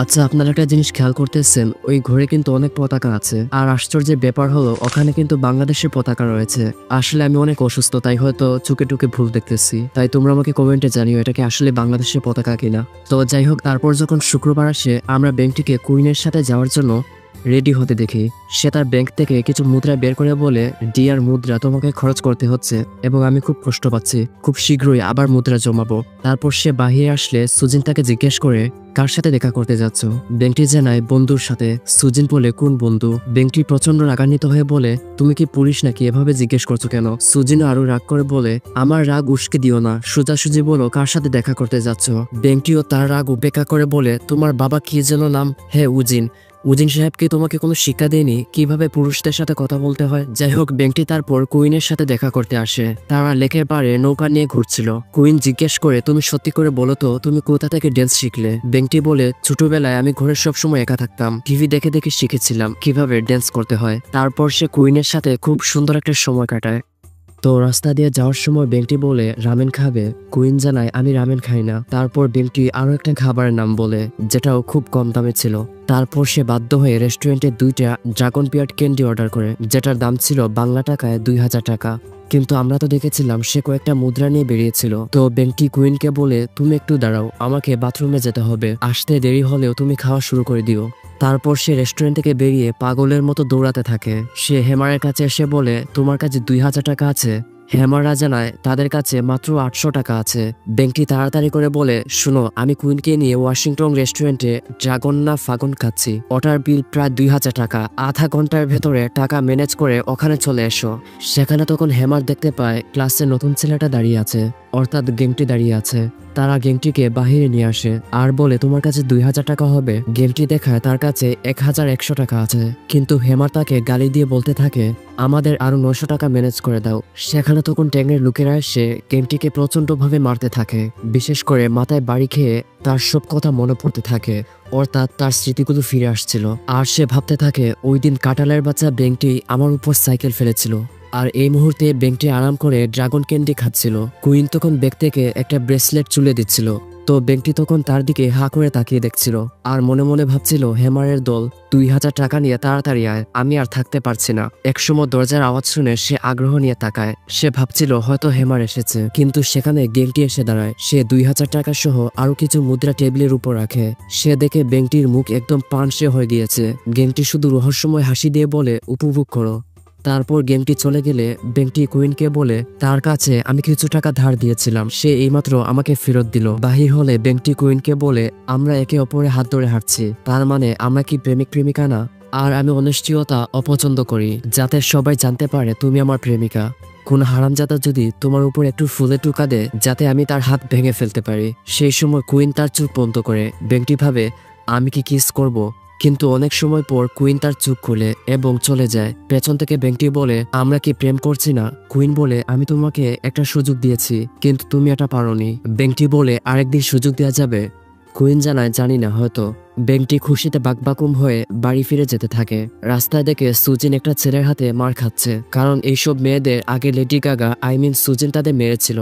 আচ্ছা, আপনারা একটা জিনিস খেয়াল করতেছেন, ওই ঘরে কিন্তু অনেক পতাকা আছে, আর আশ্চর্যের ব্যাপার হলো ওখানে কিন্তু বাংলাদেশের পতাকা রয়েছে। আসলে আমি অনেক অসুস্থ, তাই হয়তো চোখে টুকে ভুল দেখতেছি, তাই তোমরা আমাকে কমেন্টে জানিও এটা কি আসলে বাংলাদেশের পতাকা কিনা। তো যাই হোক, তারপর যখন শুক্রবার আসে আমরা বেংটিকে কুইনের সাথে যাওয়ার জন্য রেডি হতে দেখি। সে তার ব্যাংক থেকে কিছু মুদ্রা বের করে বলে, ডিয়ার মুদ্রা তোমাকে খরচ করতে হচ্ছে এবং আমি খুব কষ্ট পাচ্ছি, খুব শীঘ্রই আবার মুদ্রা জমাবো। তারপর সে বাহিরে আসলে সুজিন তাকে জিজ্ঞেস করে কার সাথে দেখা করতে যাচ্ছ। বেংটি জানায় বন্ধুর সাথে। সুজিন বলে কোন বন্ধু? বেংটি প্রচন্ড রাগান্বিত হয়ে বলে তুমি কি পুলিশ নাকি, এভাবে জিজ্ঞেস করছো কেন? সুজিন আরো রাগ করে বলে আমার রাগ উস্কে দিও না, সোজাসুজি বলো কার সাথে দেখা করতে যাচ্ছ। বেংটিও তার রাগ উপেক্ষা করে বলে তোমার বাবা কি যেন নাম? হ্যাঁ উজিন। উজিন সাহেব কি তোমাকে কোনো শিক্ষা দেয়নি কিভাবে পুরুষদের সাথে কথা বলতে হয়? যাই হোক, বেংটি তারপর কুইনের সাথে দেখা করতে আসে। তারা লেকের পাড়ে নৌকা নিয়ে ঘুরছিল। কুইন জিজ্ঞেস করে তুমি সত্যি করে বলো তো তুমি কোথা থেকে ড্যান্স শিখলে? বেংটি বলে ছোটবেলায় আমি ঘরে সবসময় একা থাকতাম, টিভি দেখে দেখে শিখেছিলাম কিভাবে ড্যান্স করতে হয়। তারপর সে কুইনের সাথে খুব সুন্দর একটা সময় কাটায়। তো রাস্তা দিয়ে যাওয়ার সময় বেংটি বলে রামেন খাবে। কুইন জানায় আমি রামেন খাই না। তারপর বেংটি আরো একটা খাবারের নাম বলে, যেটাও খুব কম দামে ছিল। তারপর সে বাধ্য হয়ে রেস্টুরেন্টে 2টা ড্রাগন পিয়ার্ড ক্যান্ডি অর্ডার করে, যেটার দাম ছিল বাংলা টাকায় 2,000 টাকা। কিন্তু আমরা তো দেখেছিলাম সে কয়েকটা মুদ্রা নিয়ে বেরিয়েছিল। তো বেংটি কুইনকে বলে তুমি একটু দাঁড়াও, আমাকে বাথরুমে যেতে হবে, আসতে দেরি হলেও তুমি খাওয়া শুরু করে দিও। তারপর সে রেস্টুরেন্ট থেকে বেরিয়ে পাগলের মতো দৌড়াতে থাকে। সে হেমারের কাছে এসে বলে তোমার কাছে 2,000 টাকা আছে? হেমাররা জানায় তাদের কাছে মাত্র 800 টাকা আছে। বেংটি তাড়াতাড়ি করে বলে শুনো, আমি কুইনকে নিয়ে ওয়াশিংটন রেস্টুরেন্টে ড্রাগন না ফাগন খাচ্ছি, ওটার বিল প্রায় 2,000 টাকা। আধা ঘন্টার ভেতরে টাকা ম্যানেজ করে ওখানে চলে এসো। সেখানে তখন হেমার দেখতে পায় ক্লাসে নতুন ছেলেটা দাঁড়িয়ে আছে, অর্থাৎ গেংটি দাঁড়িয়ে আছে। তারা গেংটিকে বাহিরে নিয়ে আসে আর বলে তোমার কাছে 2,000 টাকা হবে? গেংটি দেখায় তার কাছে 1,100 টাকা আছে। কিন্তু হেমার তাকে গালি দিয়ে বলতে থাকে আমাদের আরো 900 টাকা ম্যানেজ করে দাও। সেখানে তখন ট্যাংয়ের লোকেরা এসে গেংটিকে প্রচন্ড ভাবে মারতে থাকে, বিশেষ করে মাথায় বাড়ি খেয়ে তার সব কথা মনে পড়তে থাকে, অর্থাৎ তার স্মৃতিগুলো ফিরে আসছিল। আর সে ভাবতে থাকে ওই দিন কাঁঠালের বাচ্চা বেংটি আমার উপর সাইকেল ফেলেছিল, আর এই মুহূর্তে বেংটি আরাম করে ড্রাগন ক্যান্ডি খাচ্ছিল। কুইন তখন ব্যাগ থেকে একটা ব্রেসলেট চুলে দিচ্ছিল। তো বেংটি তখন তার দিকে হা করে তাকিয়ে দেখছিল আর মনে মনে ভাবছিল হেমারের দল 2,000 টাকা নিয়ে তাড়াতাড়ি আয়, আমি আর থাকতে পারছি না। একসময় দরজার আওয়াজ শুনে সে আগ্রহ নিয়ে তাকায়। সে ভাবছিল হয়তো হেমার এসেছে, কিন্তু সেখানে বেংটি এসে দাঁড়ায়। সে 2,000 টাকা সহ আরো কিছু মুদ্রা টেবিলের উপর রাখে। সে দেখে বেংটির মুখ একদম পানসে হয়ে গিয়েছে। গেংটি শুধু রহস্যময় হাসি দিয়ে বলে উপভোগ করো। তারপর গেমটি চলে গেলে বেংটি কুইনকে বলে তার কাছে আমি কিছু টাকা ধার দিয়েছিলাম, সে এইমাত্র আমাকে ফেরত দিল। বাহির হলে বেংটি কুইনকে বলে আমরা একে অপরে হাত ধরে হাঁটছি, তার মানে আমরা কি প্রেমিক প্রেমিকা না? আর আমি অনিশ্চয়তা অপছন্দ করি, যাতে সবাই জানতে পারে তুমি আমার প্রেমিকা। কোন হারামজাদা যদি তোমার উপর একটু ফুলে টুকা দেয় যাতে আমি তার হাত ভেঙে ফেলতে পারি। সেই সময় কুইন তার চোখ বন্ধ করে। বেংটি ভাবে আমি কি কিস করব, কিন্তু অনেক সময় পর কুইন তার চোখ খুলে এবং চলে যায়। পেছন থেকে বেংটি বলে আমরা কি প্রেম করছি না? কুইন বলে আমি তোমাকে একটা সুযোগ দিয়েছি, কিন্তু তুমি এটা পারোনি। বেংটি বলে আরেকদিন সুযোগ দেওয়া যাবে? কুইন জানায় জানি না, হয়তো। বেংটি খুশিতে বাকবাকুম হয়ে বাড়ি ফিরে যেতে থাকে। রাস্তায় দেখে সুজিন একটা ছেলের হাতে মার খাচ্ছে, কারণ এইসব মেয়েদের আগে লেডি গাগা সুজিন তাদের মেরেছিল,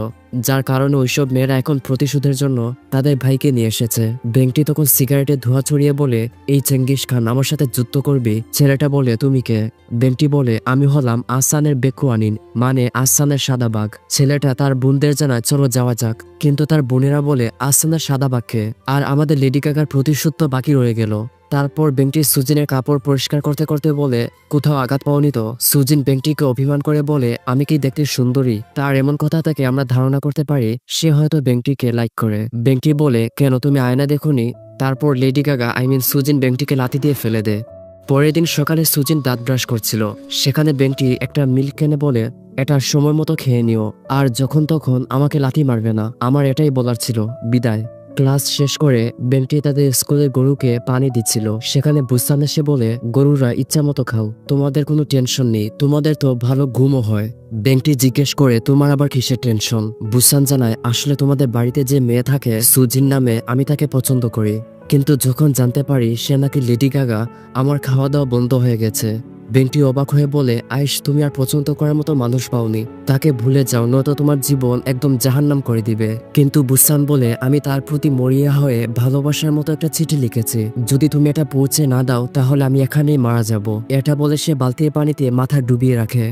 যার কারণে ওইসব মেয়েরা এখন প্রতিশোধের জন্য তাদের ভাইকে নিয়ে এসেছে। বেংটি তখন সিগারেটের ধোঁয়া ছড়িয়ে বলে এই চেঙ্গিস খান আমার সাথে যুদ্ধ করবি? ছেলেটা বলে তুমি কে? বেংটি বলে আমি হলাম আসানের বেকুয়ানিন, মানে আসানের সাদা বাঘ। ছেলেটা তার বোনদের জানায় চলো যাওয়া যাক, কিন্তু তার বোনেরা বলে আসানের সাদা বাঘকে, আর আমাদের লেডি গাগার প্রতিশোধ তো বাকি রয়ে গেল। তারপর বেংটি সুজিনের কাপড় পরিষ্কার করতে করতে বলে কোথাও আঘাত পাওনি তো? সুজিন বেংটিকে অভিমান করে বলে আমি কি দেখতে সুন্দরী? তার এমন কথা থেকে আমরা ধারণা করতে পারি সে হয়তো বেংটিকে লাইক করে। বেংটি বলে কেন তুমি আয়না দেখোনি? তারপর লেডি গাগা সুজিন বেংটিকে লাথি দিয়ে ফেলে দেয়। পরের দিন সকালে সুজিন দাঁত ব্রাশ করছিল, সেখানে বেংটি একটা মিল্ক কেনে বলে এটা সময় মতো খেয়ে নিও, আর যখন তখন আমাকে লাথি মারবে না, আমার এটাই বলার ছিল, বিদায়। ক্লাস শেষ করে বেংটি তাদের স্কুলের গরুকে পানি দিচ্ছিল। সেখানে বুসান এসে বলে, গরুরা ইচ্ছা মতো খাও, তোমাদের কোনো টেনশন নেই, তোমাদের তো ভালো ঘুমও হয়। বেংটি জিজ্ঞেস করে, তোমার আবার কিসের টেনশন? বুসান জানায়, আসলে তোমাদের বাড়িতে যে মেয়ে থাকে সুজিন নামে, আমি তাকে পছন্দ করি, কিন্তু যখন জানতে পারি সে নাকি লেডি গাগা, আমার খাওয়া দাওয়া বন্ধ হয়ে গেছে। বেংটি অবাক হয়ে বলে, আয়েশ, তুমি আর পছন্দ করার মতো মানুষ পাওনি, তাকে ভুলে যাও, নয়তো তোমার জীবন একদম জাহান্নাম করে দিবে। কিন্তু বুসান বলে, আমি তার প্রতি মরিয়া হয়ে ভালোবাসার মতো একটা চিঠি লিখেছি, যদি তুমি এটা পৌঁছে না দাও তাহলে আমি এখানেই মারা যাব। এটা বলে সে বালতির পানিতে মাথা ডুবিয়ে রাখে।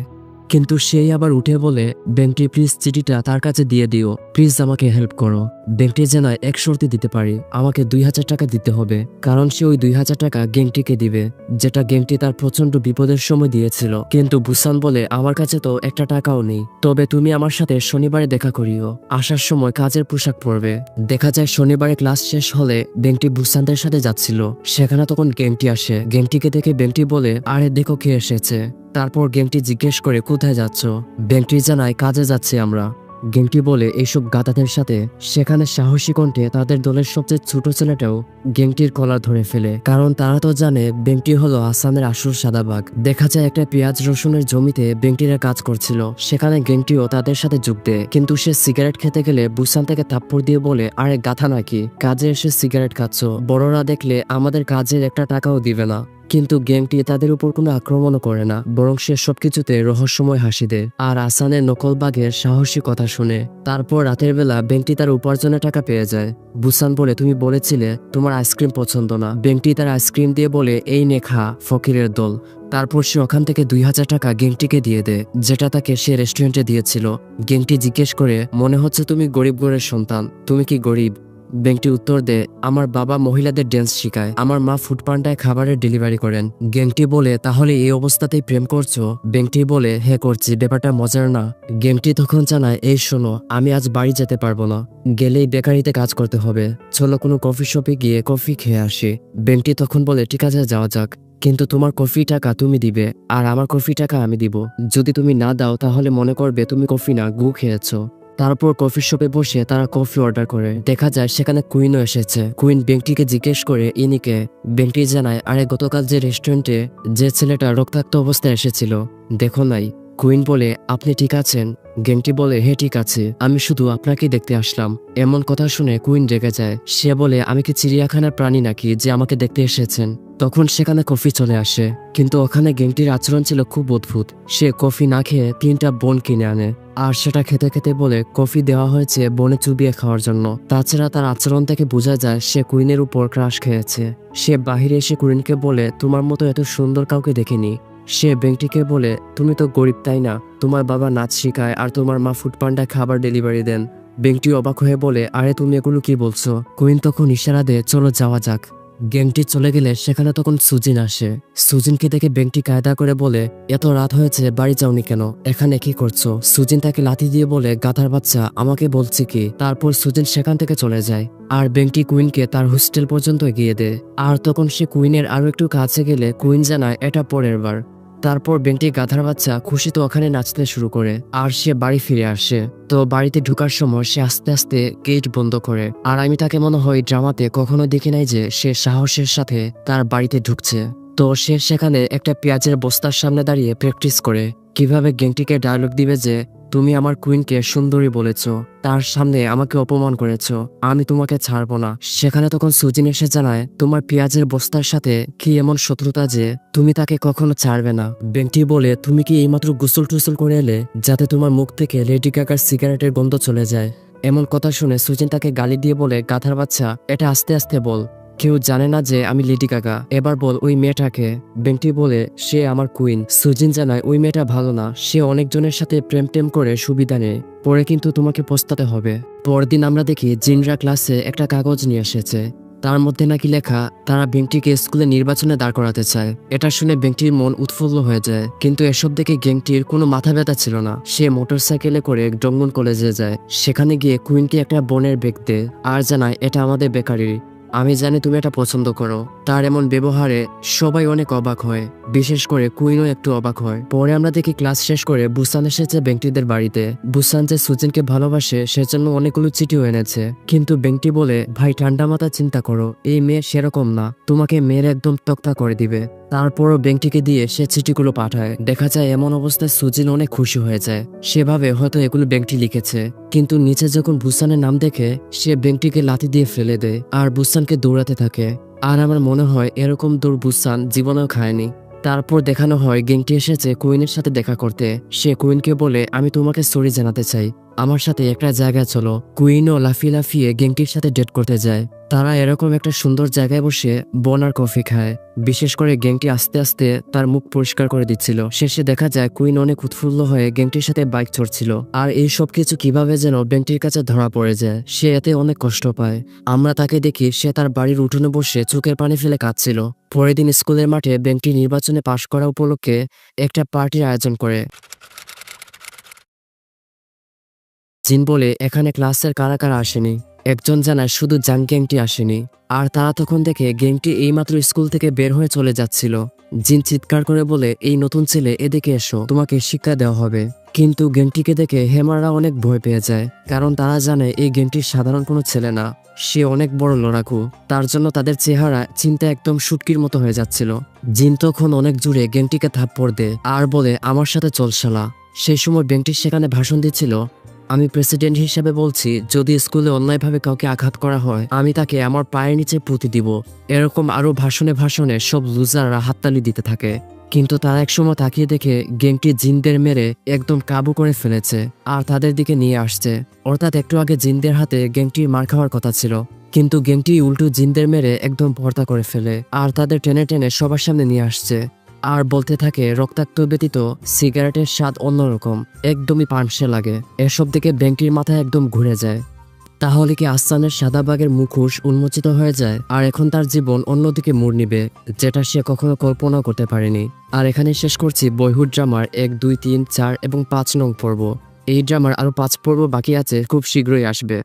কিন্তু সেই আবার উঠে বলে, বেংটি প্লিজ চিঠিটা তার কাছে দিয়ে দিও, প্লিজ আমাকে হেল্প করো। বেংটি জানায়, এক শর্তে দিতে পারি, আমাকে 2000 টাকা দিতে হবে, কারণ সে ওই 2000 টাকা গেংটিকে দিবে, যেটা গেংটি তার প্রচন্ড বিপদের সময় দিয়েছিল। কিন্তু বুসান বলে, আমার কাছে তো একটা টাকাও নেই, তবে তুমি আমার সাথে শনিবারে দেখা করিও, আসার সময় কাজের পোশাক পরবে। দেখা যায় শনিবারে ক্লাস শেষ হলে বেংটি বুসানদের সাথে যাচ্ছিল, সেখানে তখন গেংটি আসে। গেংটিকে দেখে বেংটি বলে, আরে দেখো কে এসেছে। তারপর গেংটি জিজ্ঞেস করে, কোথায় যাচ্ছ? বেংটি জানায়, কাজে যাচ্ছি আমরা। গেংটি বলে, এইসব গাধাদের সাথে। সেখানে সাহসী কণ্ঠে তাদের দলের সবচেয়ে ছোট ছেলেটাও গেংটির কলার ধরে ফেলে, কারণ তারা তো জানে বেংটি হলো আসামের আসল সাদাবাগ। দেখা যায় একটা পেঁয়াজ রসুনের জমিতে বেংটিরা কাজ করছিল, সেখানে গেংটিও তাদের সাথে যোগ দেয়, কিন্তু সে সিগারেট খেতে গেলে বুসান থেকে থাপ্পড় দিয়ে বলে, আরে গাথা নাকি, কাজে এসে সিগারেট খাচ্ছ, বড়রা দেখলে আমাদের কাজের একটা টাকাও দিবে না। কিন্তু গেংটি তাদের উপর কোনো আক্রমণও করে না, বরং সে সবকিছুতে রহস্যময় হাসি দেয় আর আসানের নকল বাঘের সাহসী কথা শুনে। তারপর রাতের বেলা বেংটি তার উপার্জনের টাকা পেয়ে যায়। বুসান বলে, তুমি বলেছিলে তোমার আইসক্রিম পছন্দ না। বেংটি তার আইসক্রিম দিয়ে বলে, এই নে খা, ফকিরের দল। তারপর সে ওখান থেকে 2000 টাকা গেংটিকে দিয়ে দেয়, যেটা তাকে সে রেস্টুরেন্টে দিয়েছিল। গেংটি জিজ্ঞেস করে, মনে হচ্ছে তুমি গরিব ঘরের সন্তান, তুমি কি গরিব? বেংটি উত্তর দেয়, আমার বাবা মহিলাদের ড্যান্স শিখায়, আমার মা ফুড পান্ডায় খাবারের ডেলিভারি করেন। গেংটি বলে, তাহলে এই অবস্থাতেই প্রেম করছো? বেংটি বলে, হ্যাঁ করছি, ব্যাপারটা মজার না? গেংটি তখন জানায়, এই শোনো, আমি আজ বাড়ি যেতে পারবো না, গেলেই বেকারিতে কাজ করতে হবে, চলো কোনো কফি শপে গিয়ে কফি খেয়ে আসি। বেংটি তখন বলে, ঠিক আছে যাওয়া যাক, কিন্তু তোমার কফি টাকা তুমি দিবে আর আমার কফি টাকা আমি দিব, যদি তুমি না দাও তাহলে মনে করবে তুমি কফি না গু খেয়েছো। তারপর কফি শপে বসে তারা কফি অর্ডার করে। দেখা যায় সেখানে কুইনও এসেছে। কুইন বেংটিকে জিজ্ঞেস করে, ইনিকে? বেংটি জানায়, আরে গতকাল যে রেস্টুরেন্টে যে ছেলেটা রক্তাক্ত অবস্থায় এসেছিল, দেখো নাই? কুইন বলে, আপনি ঠিক আছেন? গেংটি বলে, হ্যাঁ ঠিক আছে, আমি শুধু আপনাকে দেখতে আসলাম। এমন কথা শুনে কুইন রেগে যায়। সে বলে, আমি কি চিড়িয়াখানার প্রাণী নাকি যে আমাকে দেখতে এসেছেন? তখন সেখানে কফি চলে আসে, কিন্তু ওখানে গেংটির আচরণ ছিল খুব অদ্ভুত। সে কফি না খেয়ে 3টা বোন কিনে আনে, আর সেটা খেতে খেতে বলে কফি দেওয়া হয়েছে বনে চুবিয়ে খাওয়ার জন্য। তাছাড়া তার আচরণ থেকে বোঝা যায় সে কুইনের উপর ক্রাশ খেয়েছে। সে বাহিরে এসে কুইনকে বলে, তোমার মতো এত সুন্দর কাউকে দেখিনি। সে বেংটিকে বলে, তুমি তো গরিব তাই না? তোমার বাবা নাচ শিখায় আর তোমার মা ফুড পান্ডায় খাবার ডেলিভারি দেন। বেংটি অবাক হয়ে বলে, আরে তুমি এগুলো কি বলছো? কুইন তখন ইশারা দেয়, চলো যাওয়া যাক। গেংটি চলে গেলে সেখানে তখন সুজিন আসে। সুজিনকে দেখে বেংটি কায়দা করে বলে, এত রাত হয়েছে বাড়ি যাওনি কেন, এখানে কি করছো? সুজিন তাকে লাথি দিয়ে বলে, গাধার বাচ্চা, আমাকে বলছি কি? তারপর সুজিন সেখান থেকে চলে যায় আর বেংটি কুইনকে তার হোস্টেল পর্যন্ত এগিয়ে দেয়। আর তখন সে কুইনের আরো একটু কাছে গেলে কুইন জানায় এটা পরের বার। তারপর বেংটি গাধার বাচ্চা খুশিতে ওখানে নাচতে শুরু করে আর সে বাড়ি ফিরে আসে। তো বাড়িতে ঢুকার সময় সে আস্তে আস্তে গেট বন্ধ করে। আর আমি তাকে মনে হয় ড্রামাতে কখনো দেখি নাই যে সে সাহসের সাথে তার বাড়িতে ঢুকছে। তো সে সেখানে একটা পেঁয়াজের বস্তার সামনে দাঁড়িয়ে প্র্যাকটিস করে কিভাবে গেংটিকে ডায়লগ দিবে যে, তুমি আমার কুইনকে সুন্দরী বলেছ, তার সামনে আমাকে অপমান করেছ, আমি তোমাকে ছাড়বো না। সেখানে তখন সুজিন এসে জানায়, তোমার পেঁয়াজের বস্তার সাথে কি এমন শত্রুতা যে তুমি তাকে কখনো ছাড়বে না? বেংটি বলে, তুমি কি এইমাত্র গোসল টুসল করে এলে যাতে তোমার মুখ থেকে লেডি গাগার সিগারেটের গন্ধ চলে যায়? এমন কথা শুনে সুজিন তাকে গালি দিয়ে বলে, গাধার বাচ্চা, এটা আস্তে আস্তে বল, কেউ জানে না যে আমি লেডি গাগা, এবার বল ওই মেয়েটাকে। বেংটি বলে, সে আমার কুইন। সুজিন জানায়, ওই মেয়েটা ভালো না, সে অনেকজনের সাথে প্রেম টেম করে সুবিধা নেয়, পরে কিন্তু তোমাকে পস্তাতে হবে। পরদিন আমরা দেখি জিনরা ক্লাসে একটা কাগজ নিয়ে এসেছে, তার মধ্যে নাকি লেখা তারা বেংটিকে স্কুলে নির্বাচনে দাঁড় করাতে চায়। এটা শুনে বেংটির মন উৎফুল্ল হয়ে যায়, কিন্তু এসব দেখে গেংটির কোনো মাথা ব্যথা ছিল না। সে মোটরসাইকেলে করে ডঙ্গন কলেজে যায়। সেখানে গিয়ে কুইনকে একটা বনের ব্যাগ দেয় আর জানায়, এটা আমাদের বেকারির, আমি জানি তুমি এটা পছন্দ করো। তার এমন ব্যবহারে সবাই অনেক অবাক হয়, বিশেষ করে কুইনও একটু অবাক হয়। পরে আমরা দেখি ক্লাস শেষ করে বুসান এসেছে বেংটিদের বাড়িতে। বুসান যে সুজিনকে ভালোবাসে সেজন্য অনেকগুলো চিঠিও এনেছে, কিন্তু বেংটি বলে, ভাই ঠান্ডা মাথা চিন্তা করো, এই মেয়ে সেরকম না, তোমাকে মেয়ের একদম তক্তা করে দিবে। তারপরও বেংটিকে দিয়ে সে চিঠিগুলো পাঠায়। দেখা যায় এমন অবস্থায় সুজিন অনেক খুশি হয়ে যায়। সেভাবে হয়তো এগুলো বেংটি লিখেছে, কিন্তু নিচে যখন বুসানের নাম দেখে সে বেংটিকে লাথি দিয়ে ফেলে দেয় আর বুসানকে দৌড়াতে থাকে। আর আমার মনে হয় এরকম দৌড় বুসান জীবনেও খায়নি। তারপর দেখানো হয় গেংটি এসেছে কুইনের সাথে দেখা করতে। সে কুইনকে বলে, আমি তোমাকে সরি জানাতে চাই, আমার সাথে একটা জায়গায় চলো। কুইনও লাফিয়ে লাফিয়ে গেংটির সাথে ডেট করতে যায়। তারা এরকম একটা সুন্দর জায়গায় বসে বন আর কফি খায়। বিশেষ করে গেংটি আস্তে আস্তে তার মুখ পরিষ্কার করে দিচ্ছিল। শেষে দেখা যায় কুইন অনেক উৎফুল্ল হয়ে গেংটির সাথে বাইক চড়ছিল। আর এই সব কিছু কিভাবে যেন বেংটির কাছে ধরা পড়ে যায়। সে এতে অনেক কষ্ট পায়। আমরা তাকে দেখি সে তার বাড়ির উঠোনে বসে চোখের পানি ফেলে কাঁদছিল। পরের দিন স্কুলের মাঠে বেংটি নির্বাচনে পাশ করা উপলক্ষে একটা পার্টির আয়োজন করে। জিন বলে, এখানে ক্লাসের কারা কারা আসেনি? একজন জানায় শুধু জাং গ্যাংটি আসেনি। আর তারা তখন দেখে গ্যাংটি এইমাত্র স্কুল থেকে বের হয়ে চলে যাচ্ছিল। জিন চিৎকার করে বলে, এই নতুন ছেলে, এদিকে এসো, তোমাকে শিক্ষা দেওয়া হবে। কিন্তু গেংটিকে দেখে হেমাররা অনেক ভয় পেয়ে যায়, কারণ তারা জানে এই গেংটি সাধারণ কোনো ছেলে না, সে অনেক বড় লড়াকু। তার জন্য তাদের চেহারা চিন্তা একদম শুটকির মতো হয়ে যাচ্ছিল। জিন তখন অনেক জোরে গেংটিকে থাপ্পড় দেয় আর বলে, আমার সাথে চল শালা। সেই সময় বেংটি সেখানে ভাষণ দিচ্ছিল, আমি প্রেসিডেন্ট হিসেবে বলছি, যদি স্কুলে অন্যায়ভাবে কাউকে আঘাত করা হয় আমি তাকে আমার পায়ের নিচে পুঁতি দিব। এরকম আরো ভাষণে ভাষণে সব লুজাররা হাততালি দিতে থাকে। কিন্তু তারা একসময় তাকিয়ে দেখে গেংটি জিনদের মেরে একদম কাবু করে ফেলেছে আর তাদের দিকে নিয়ে আসছে। অর্থাৎ একটু আগে জিনদের হাতে গেংটির মার খাওয়ার কথা ছিল, কিন্তু গেংটি উল্টো জিনদের মেরে একদম ভর্তা করে ফেলে আর তাদের টেনে টেনে সবার সামনে নিয়ে আসছে। আর বলতে থাকে, রক্তাক্ত ব্যতীত সিগারেটের স্বাদ অন্যরকম, একদমই পানসে লাগে। এসব দেখে বেংটির মাথায় একদম ঘুরে যায়। তাহলে কি আহসানের সাদা বাঘের মুখোশ উন্মোচিত হয়ে যায় আর এখন তার জীবন অন্যদিকে মোড় নিবে, যেটা সে কখনো কল্পনা করতে পারেনি। আর এখানে শেষ করছি বয়হুড ড্রামার 1, 2, 3, 4 এবং 5 নং পর্ব। এই ড্রামার আরো 5 পর্ব বাকি আছে, খুব শীঘ্রই আসবে।